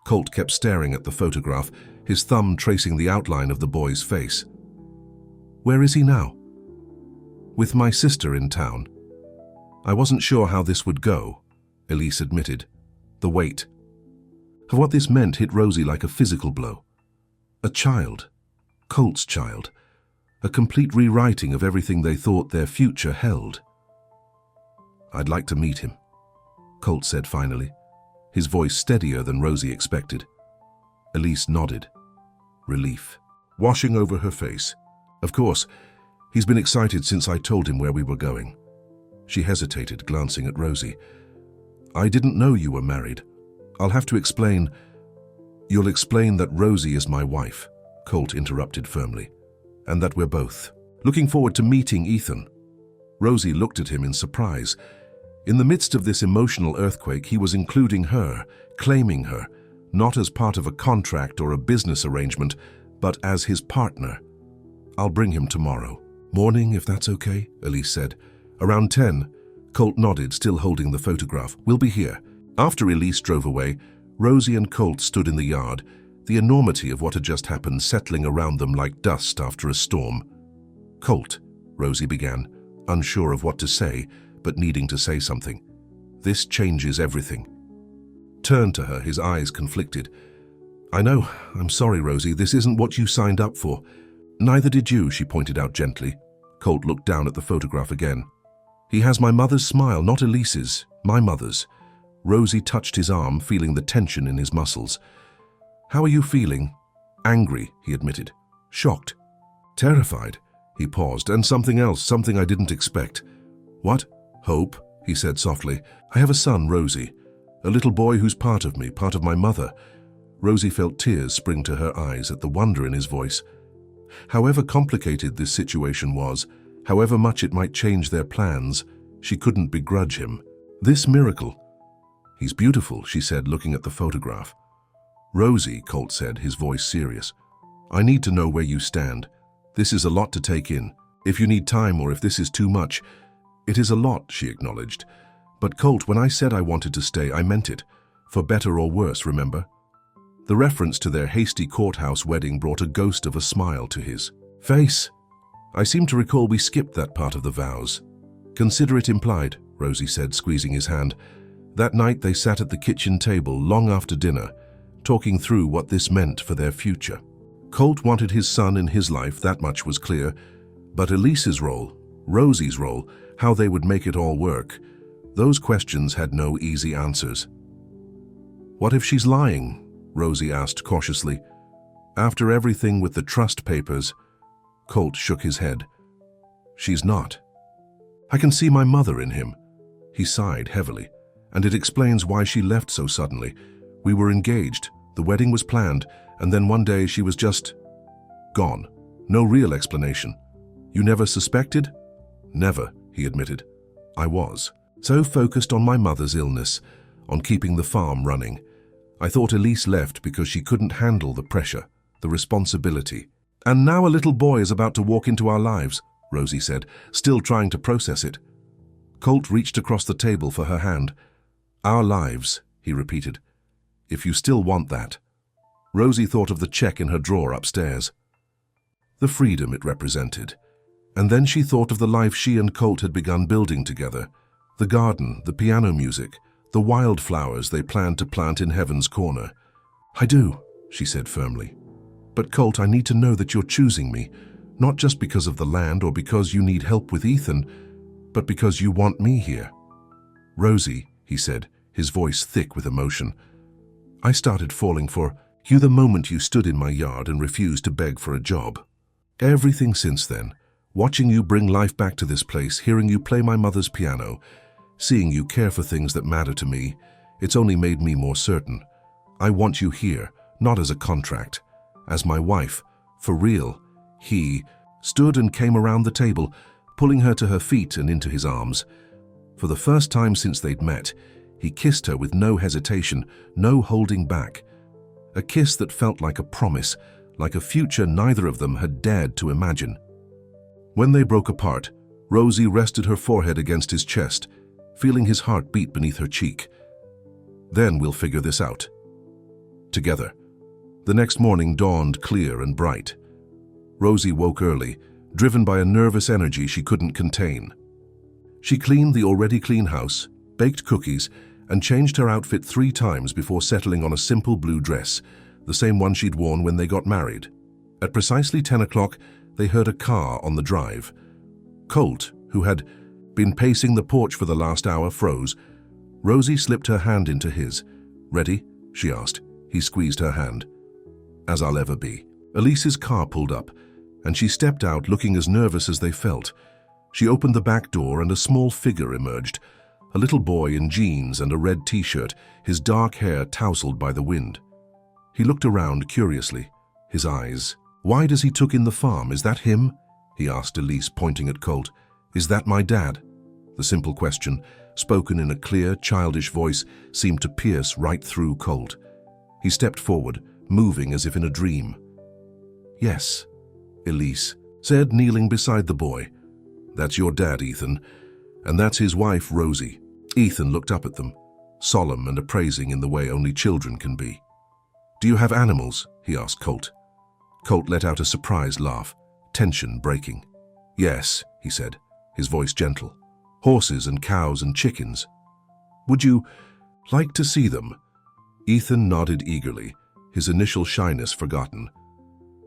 Colt kept staring at the photograph, his thumb tracing the outline of the boy's face. "Where is he now?" "With my sister in town." "I wasn't sure how this would go," Elise admitted. The weight of what this meant hit Rosie like a physical blow. A child, Colt's child, a complete rewriting of everything they thought their future held. "I'd like to meet him," Colt said finally, his voice steadier than Rosie expected. Elise nodded, relief washing over her face. "Of course, he's been excited since I told him where we were going." She hesitated, glancing at Rosie. "I didn't know you were married. I'll have to explain." "You'll explain that Rosie is my wife," Colt interrupted firmly, "and that we're both looking forward to meeting Ethan." Rosie looked at him in surprise. In the midst of this emotional earthquake, he was including her, claiming her, not as part of a contract or a business arrangement, but as his partner. "I'll bring him tomorrow morning, if that's okay," Elise said. "Around 10. Colt nodded, still holding the photograph. "We'll be here." After Elise drove away, Rosie and Colt stood in the yard, the enormity of what had just happened settling around them like dust after a storm. Colt, Rosie began, unsure of what to say, but needing to say something. This changes everything. Turned to her, his eyes conflicted. I know, I'm sorry, Rosie, this isn't what you signed up for. Neither did you, she pointed out gently. Colt looked down at the photograph again. He has my mother's smile, not Elise's, my mother's. Rosie touched his arm, feeling the tension in his muscles. How are you feeling? Angry, he admitted. Shocked. Terrified. He paused, and something else, something I didn't expect. What? Hope, he said softly. I have a son, Rosie. A little boy who's part of me, part of my mother. Rosie felt tears spring to her eyes at the wonder in his voice. However complicated this situation was, however much it might change their plans, she couldn't begrudge him. This miracle. He's beautiful, she said, looking at the photograph. Rosie, Colt said, his voice serious. I need to know where you stand. This is a lot to take in. If you need time or if this is too much. It is a lot, she acknowledged. But Colt, when I said I wanted to stay, I meant it. For better or worse, remember? The reference to their hasty courthouse wedding brought a ghost of a smile to his face. I seem to recall we skipped that part of the vows. Consider it implied, Rosie said, squeezing his hand. That night they sat at the kitchen table long after dinner, talking through what this meant for their future. Colt wanted his son in his life, that much was clear. But Elise's role, Rosie's role, how they would make it all work, those questions had no easy answers. What if she's lying? Rosie asked cautiously. After everything with the trust papers, Colt shook his head. She's not. I can see my mother in him. He sighed heavily, and it explains why she left so suddenly. We were engaged, the wedding was planned, and then one day she was just gone. No real explanation. You never suspected? Never, he admitted. I was. So focused on my mother's illness, on keeping the farm running. I thought Elise left because she couldn't handle the pressure, the responsibility. And now a little boy is about to walk into our lives, Rosie said, still trying to process it. Colt reached across the table for her hand. Our lives, he repeated. If you still want that. Rosie thought of the check in her drawer upstairs. The freedom it represented. And then she thought of the life she and Colt had begun building together. The garden, the piano music, the wildflowers they planned to plant in Heaven's Corner. I do, she said firmly. But Colt, I need to know that you're choosing me, not just because of the land or because you need help with Ethan, but because you want me here. Rosie, he said, his voice thick with emotion. I started falling for you the moment you stood in my yard and refused to beg for a job. Everything since then, watching you bring life back to this place, hearing you play my mother's piano, seeing you care for things that matter to me, it's only made me more certain. I want you here, not as a contract, as my wife, for real. He stood and came around the table, pulling her to her feet and into his arms. For the first time since they'd met, he kissed her with no hesitation, no holding back. A kiss that felt like a promise, like a future neither of them had dared to imagine. When they broke apart, Rosie rested her forehead against his chest, feeling his heart beat beneath her cheek. Then we'll figure this out. Together. The next morning dawned clear and bright. Rosie woke early, driven by a nervous energy she couldn't contain. She cleaned the already clean house, baked cookies, and changed her outfit 3 times before settling on a simple blue dress, the same one she'd worn when they got married. At precisely 10 o'clock, they heard a car on the drive. Colt, who had been pacing the porch for the last hour, froze. Rosie slipped her hand into his. Ready? She asked. He squeezed her hand. As I'll ever be. Elise's car pulled up, and she stepped out looking as nervous as they felt. She opened the back door and a small figure emerged, a little boy in jeans and a red t-shirt, his dark hair tousled by the wind. He looked around curiously, his eyes. Why does he took in the farm? Is that him? He asked Elise, pointing at Colt. Is that my dad? The simple question, spoken in a clear, childish voice, seemed to pierce right through Colt. He stepped forward, moving as if in a dream. Yes, Elise said, kneeling beside the boy. That's your dad, Ethan, and that's his wife, Rosie. Ethan looked up at them, solemn and appraising in the way only children can be. Do you have animals? He asked Colt. Colt let out a surprised laugh, tension breaking. Yes, he said, his voice gentle. Horses and cows and chickens. Would you like to see them? Ethan nodded eagerly, his initial shyness forgotten.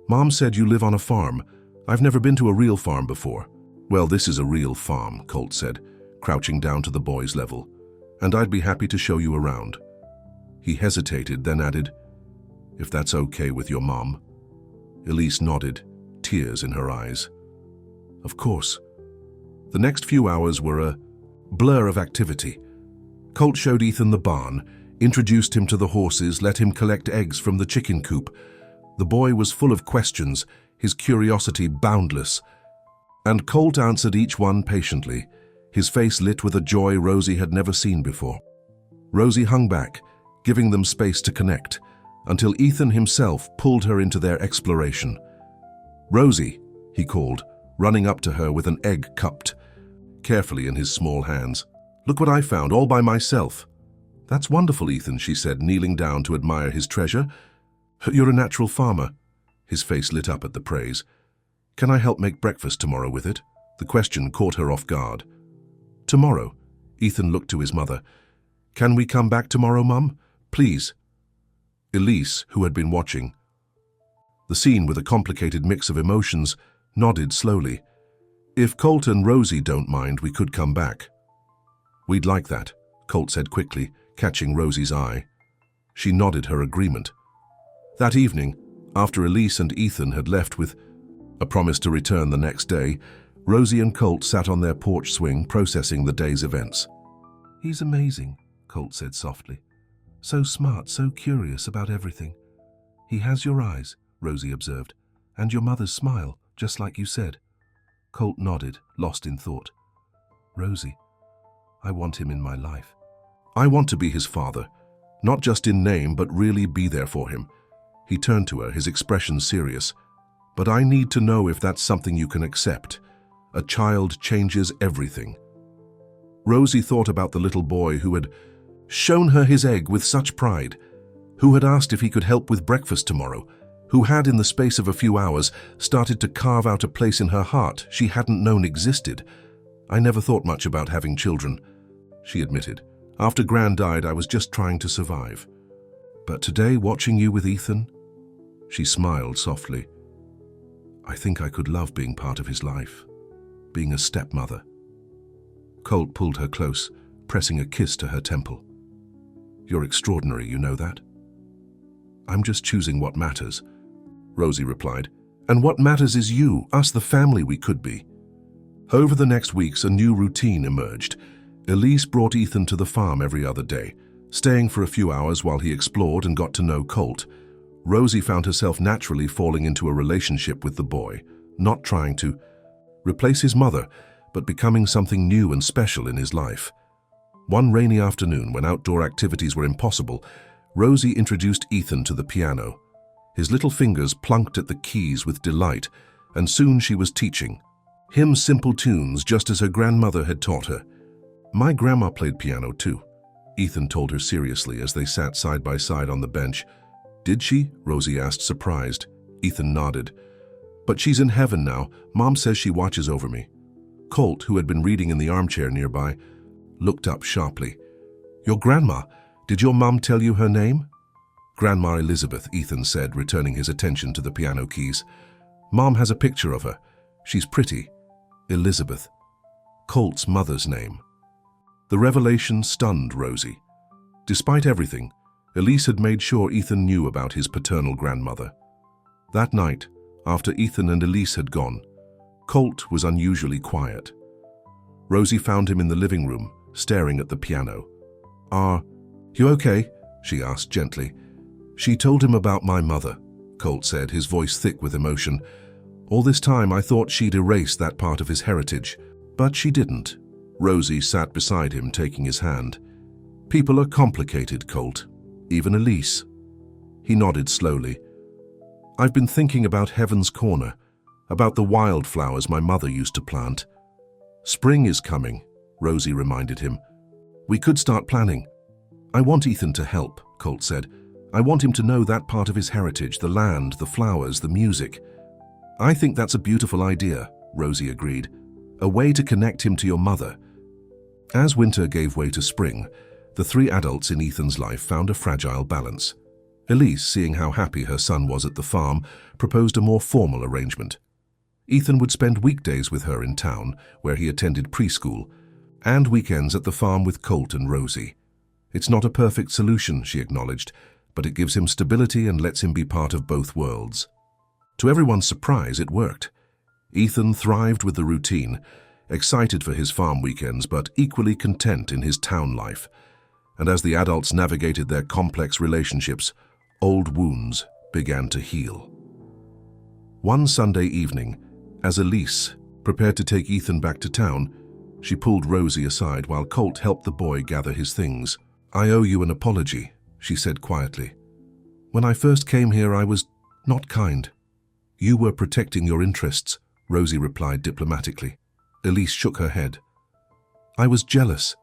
Mom said you live on a farm. I've never been to a real farm before. Well, this is a real farm, Colt said, crouching down to the boy's level. And I'd be happy to show you around. He hesitated, then added, if that's okay with your mom. Elise nodded, tears in her eyes. Of course. The next few hours were a blur of activity. Colt showed Ethan the barn, introduced him to the horses, let him collect eggs from the chicken coop. The boy was full of questions, his curiosity boundless. And Colt answered each one patiently, his face lit with a joy Rosie had never seen before. Rosie hung back, giving them space to connect, until Ethan himself pulled her into their exploration. Rosie, he called, running up to her with an egg cupped carefully in his small hands. Look what I found, all by myself. That's wonderful, Ethan, she said, kneeling down to admire his treasure. You're a natural farmer. His face lit up at the praise. Can I help make breakfast tomorrow with it? The question caught her off guard. Tomorrow? Ethan looked to his mother. Can we come back tomorrow, Mum? Please. Elise, who had been watching the scene with a complicated mix of emotions, nodded slowly. If Colt and Rosie don't mind, we could come back. We'd like that, Colt said quickly, catching Rosie's eye. She nodded her agreement. That evening, after Elise and Ethan had left with a promise to return the next day, Rosie and Colt sat on their porch swing processing the day's events. He's amazing, Colt said softly. So smart, so curious about everything. He has your eyes, Rosie observed, and your mother's smile, just like you said. Colt nodded, lost in thought. Rosie, I want him in my life. I want to be his father, not just in name, but really be there for him. He turned to her, his expression serious. But I need to know if that's something you can accept. A child changes everything. Rosie thought about the little boy who had shown her his egg with such pride, who had asked if he could help with breakfast tomorrow, who had, in the space of a few hours, started to carve out a place in her heart she hadn't known existed. I never thought much about having children, she admitted. After Gran died, I was just trying to survive. But today, watching you with Ethan, she smiled softly. I think I could love being part of his life, being a stepmother. Colt pulled her close, pressing a kiss to her temple. You're extraordinary, you know that? I'm just choosing what matters, Rosie replied. And what matters is you, us, the family we could be. Over the next weeks, a new routine emerged. Elise brought Ethan to the farm every other day, staying for a few hours while he explored and got to know Colt. Rosie found herself naturally falling into a relationship with the boy, not trying to replace his mother, but becoming something new and special in his life. One rainy afternoon, when outdoor activities were impossible, Rosie introduced Ethan to the piano. His little fingers plunked at the keys with delight, and soon she was teaching him simple tunes just as her grandmother had taught her. My grandma played piano too, Ethan told her seriously as they sat side by side on the bench. Did she? Rosie asked, surprised. Ethan nodded. But she's in heaven now. Mom says she watches over me. Colt, who had been reading in the armchair nearby, looked up sharply. Your grandma? Did your mom tell you her name? Grandma Elizabeth, Ethan said, returning his attention to the piano keys. Mom has a picture of her. She's pretty. Elizabeth. Colt's mother's name. The revelation stunned Rosie. Despite everything, Elise had made sure Ethan knew about his paternal grandmother. That night, after Ethan and Elise had gone, Colt was unusually quiet. Rosie found him in the living room, staring at the piano. You okay? She asked gently. She told him about my mother, Colt said, his voice thick with emotion. All this time I thought she'd erased that part of his heritage, but she didn't. Rosie sat beside him, taking his hand. People are complicated, Colt. Even Elise. He nodded slowly. I've been thinking about Heaven's Corner, about the wildflowers my mother used to plant. Spring is coming, Rosie reminded him. We could start planning. I want Ethan to help, Colt said. I want him to know that part of his heritage, the land, the flowers, the music. I think that's a beautiful idea, Rosie agreed. A way to connect him to your mother. As winter gave way to spring, the three adults in Ethan's life found a fragile balance. Elise, seeing how happy her son was at the farm, proposed a more formal arrangement. Ethan would spend weekdays with her in town, where he attended preschool, and weekends at the farm with Colt and Rosie. It's not a perfect solution, she acknowledged, but it gives him stability and lets him be part of both worlds. To everyone's surprise, it worked. Ethan thrived with the routine, excited for his farm weekends but equally content in his town life. And as the adults navigated their complex relationships, old wounds began to heal. One Sunday evening, as Elise prepared to take Ethan back to town, she pulled Rosie aside while Colt helped the boy gather his things. "I owe you an apology," she said quietly. "When I first came here, I was not kind." "You were protecting your interests," Rosie replied diplomatically. Elise shook her head. "I was jealous.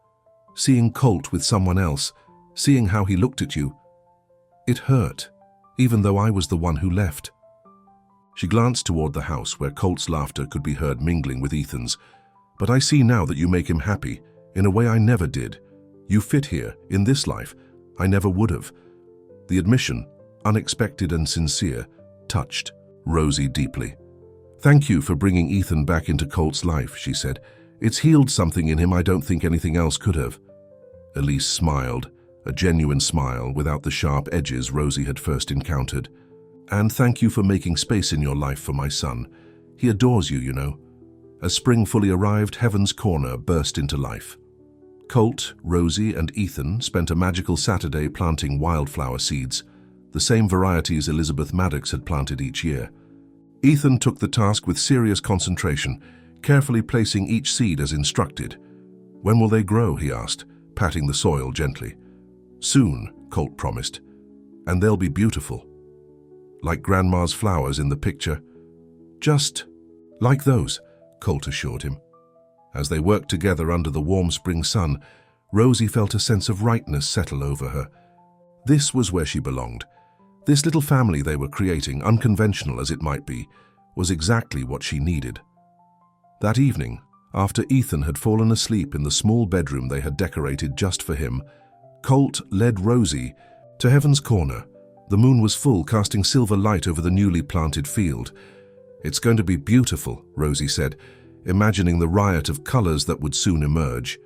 Seeing Colt with someone else, seeing how he looked at you. It hurt, even though I was the one who left." She glanced toward the house where Colt's laughter could be heard mingling with Ethan's. "But I see now that you make him happy, in a way I never did. You fit here, in this life. I never would have." The admission, unexpected and sincere, touched Rosie deeply. "Thank you for bringing Ethan back into Colt's life," she said. "It's healed something in him I don't think anything else could have." Elise smiled, a genuine smile without the sharp edges Rosie had first encountered. "And thank you for making space in your life for my son. He adores you, you know." As spring fully arrived, Heaven's Corner burst into life. Colt, Rosie, and Ethan spent a magical Saturday planting wildflower seeds, the same varieties Elizabeth Maddox had planted each year. Ethan took the task with serious concentration, carefully placing each seed as instructed. "When will they grow?" he asked, patting the soil gently. "Soon," Colt promised, "and they'll be beautiful. Like Grandma's flowers in the picture." "Just like those," Colt assured him. As they worked together under the warm spring sun, Rosie felt a sense of rightness settle over her. This was where she belonged. This little family they were creating, unconventional as it might be, was exactly what she needed. That evening, after Ethan had fallen asleep in the small bedroom they had decorated just for him, Colt led Rosie to Heaven's Corner. The moon was full, casting silver light over the newly planted field. "It's going to be beautiful," Rosie said, imagining the riot of colors that would soon emerge.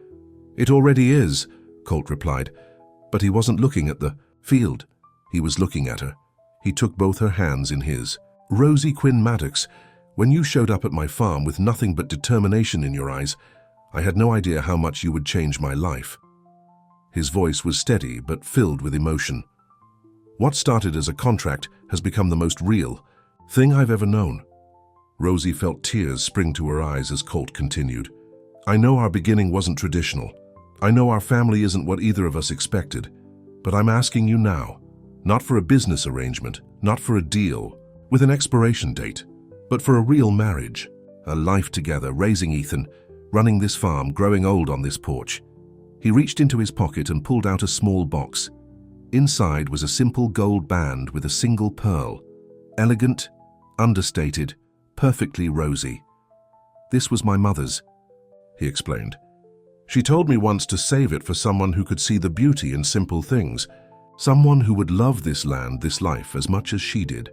"It already is," Colt replied, but he wasn't looking at the field. He was looking at her. He took both her hands in his. "Rosie Quinn Maddox, when you showed up at my farm with nothing but determination in your eyes, I had no idea how much you would change my life." His voice was steady but filled with emotion. "What started as a contract has become the most real thing I've ever known." Rosie felt tears spring to her eyes as Colt continued. "I know our beginning wasn't traditional. I know our family isn't what either of us expected. But I'm asking you now, not for a business arrangement, not for a deal with an expiration date, but for a real marriage, a life together, raising Ethan, running this farm, growing old on this porch." He reached into his pocket and pulled out a small box. Inside was a simple gold band with a single pearl. Elegant, understated, perfectly Rosie. "This was my mother's," he explained. "She told me once to save it for someone who could see the beauty in simple things, someone who would love this land, this life, as much as she did."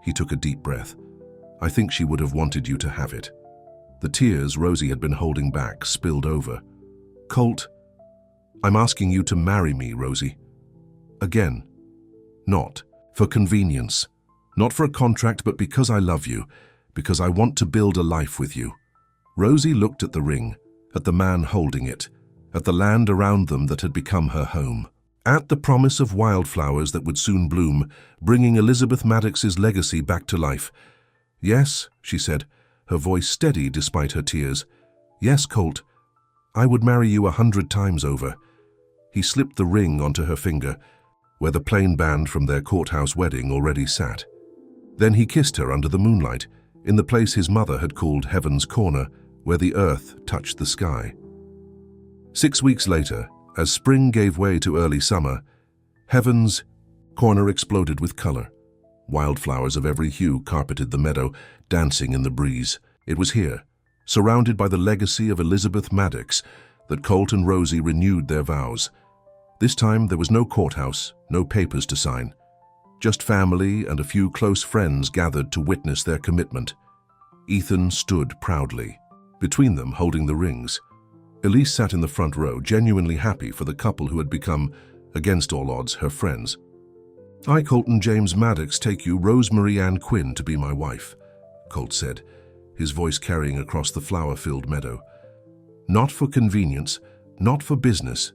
He took a deep breath. "I think she would have wanted you to have it." The tears Rosie had been holding back spilled over. "Colt, I'm asking you to marry me, Rosie. Again. Not for convenience, not for a contract, but because I love you, because I want to build a life with you." Rosie looked at the ring, at the man holding it, at the land around them that had become her home, at the promise of wildflowers that would soon bloom, bringing Elizabeth Maddox's legacy back to life. "Yes," she said, her voice steady despite her tears. "Yes, Colt, I would marry you 100 times over." He slipped the ring onto her finger, where the plain band from their courthouse wedding already sat. Then he kissed her under the moonlight, in the place his mother had called Heaven's Corner, where the earth touched the sky. 6 weeks later, as spring gave way to early summer, Heaven's Corner exploded with color. Wildflowers of every hue carpeted the meadow, dancing in the breeze. It was here, surrounded by the legacy of Elizabeth Maddox, that Colt and Rosie renewed their vows. This time there was no courthouse, no papers to sign. Just family and a few close friends gathered to witness their commitment. Ethan stood proudly, between them holding the rings. Elise sat in the front row, genuinely happy for the couple who had become, against all odds, her friends. "I, Colton James Maddox, take you, Rosemary Ann Quinn, to be my wife," Colt said, his voice carrying across the flower-filled meadow. "Not for convenience, not for business,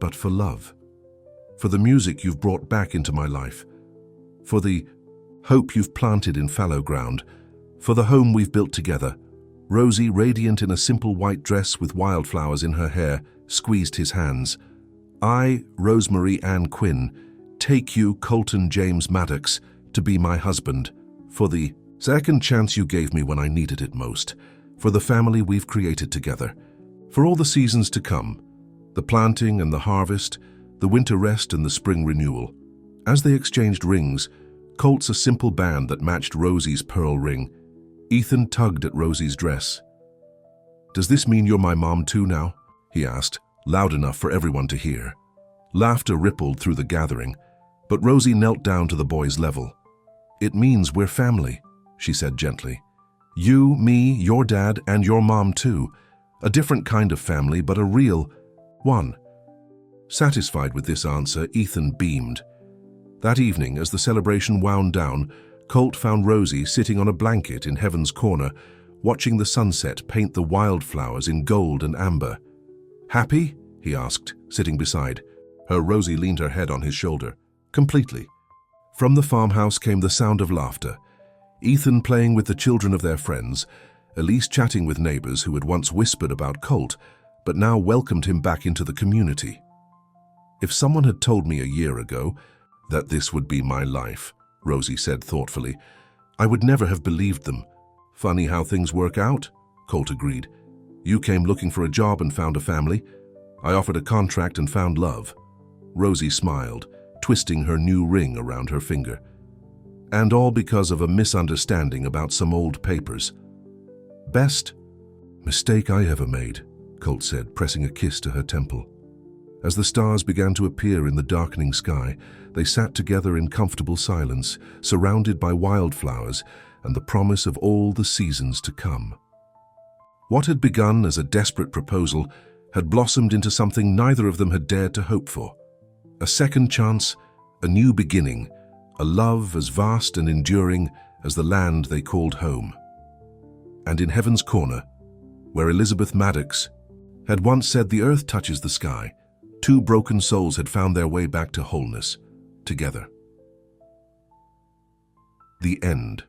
but for love. For the music you've brought back into my life. For the hope you've planted in fallow ground. For the home we've built together." Rosie, radiant in a simple white dress with wildflowers in her hair, squeezed his hands. "I, Rosemary Ann Quinn, take you, Colton James Maddox, to be my husband. For the second chance you gave me when I needed it most. For the family we've created together. For all the seasons to come. The planting and the harvest, the winter rest and the spring renewal." As they exchanged rings, Colt's a simple band that matched Rosie's pearl ring. Ethan tugged at Rosie's dress. "Does this mean you're my mom too now?" he asked, loud enough for everyone to hear. Laughter rippled through the gathering, but Rosie knelt down to the boy's level. "It means we're family," she said gently. "You, me, your dad, and your mom too. A different kind of family, but a real one." Satisfied with this answer, Ethan beamed. That evening, as the celebration wound down, Colt found Rosie sitting on a blanket in Heaven's Corner, watching the sunset paint the wildflowers in gold and amber. "Happy?" he asked, sitting beside her. Rosie leaned her head on his shoulder. "Completely." From the farmhouse came the sound of laughter. Ethan playing with the children of their friends, Elise chatting with neighbors who had once whispered about Colt, but now welcomed him back into the community. "If someone had told me a year ago that this would be my life," Rosie said thoughtfully, "I would never have believed them." "Funny how things work out," Colt agreed. "You came looking for a job and found a family. I offered a contract and found love." Rosie smiled, twisting her new ring around her finger. "And all because of a misunderstanding about some old papers." "Best mistake I ever made," Colt said, pressing a kiss to her temple. As the stars began to appear in the darkening sky, they sat together in comfortable silence, surrounded by wildflowers and the promise of all the seasons to come. What had begun as a desperate proposal had blossomed into something neither of them had dared to hope for. A second chance, a new beginning, a love as vast and enduring as the land they called home. And in Heaven's Corner, where Elizabeth Maddox had once said the earth touches the sky, two broken souls had found their way back to wholeness, together. The end.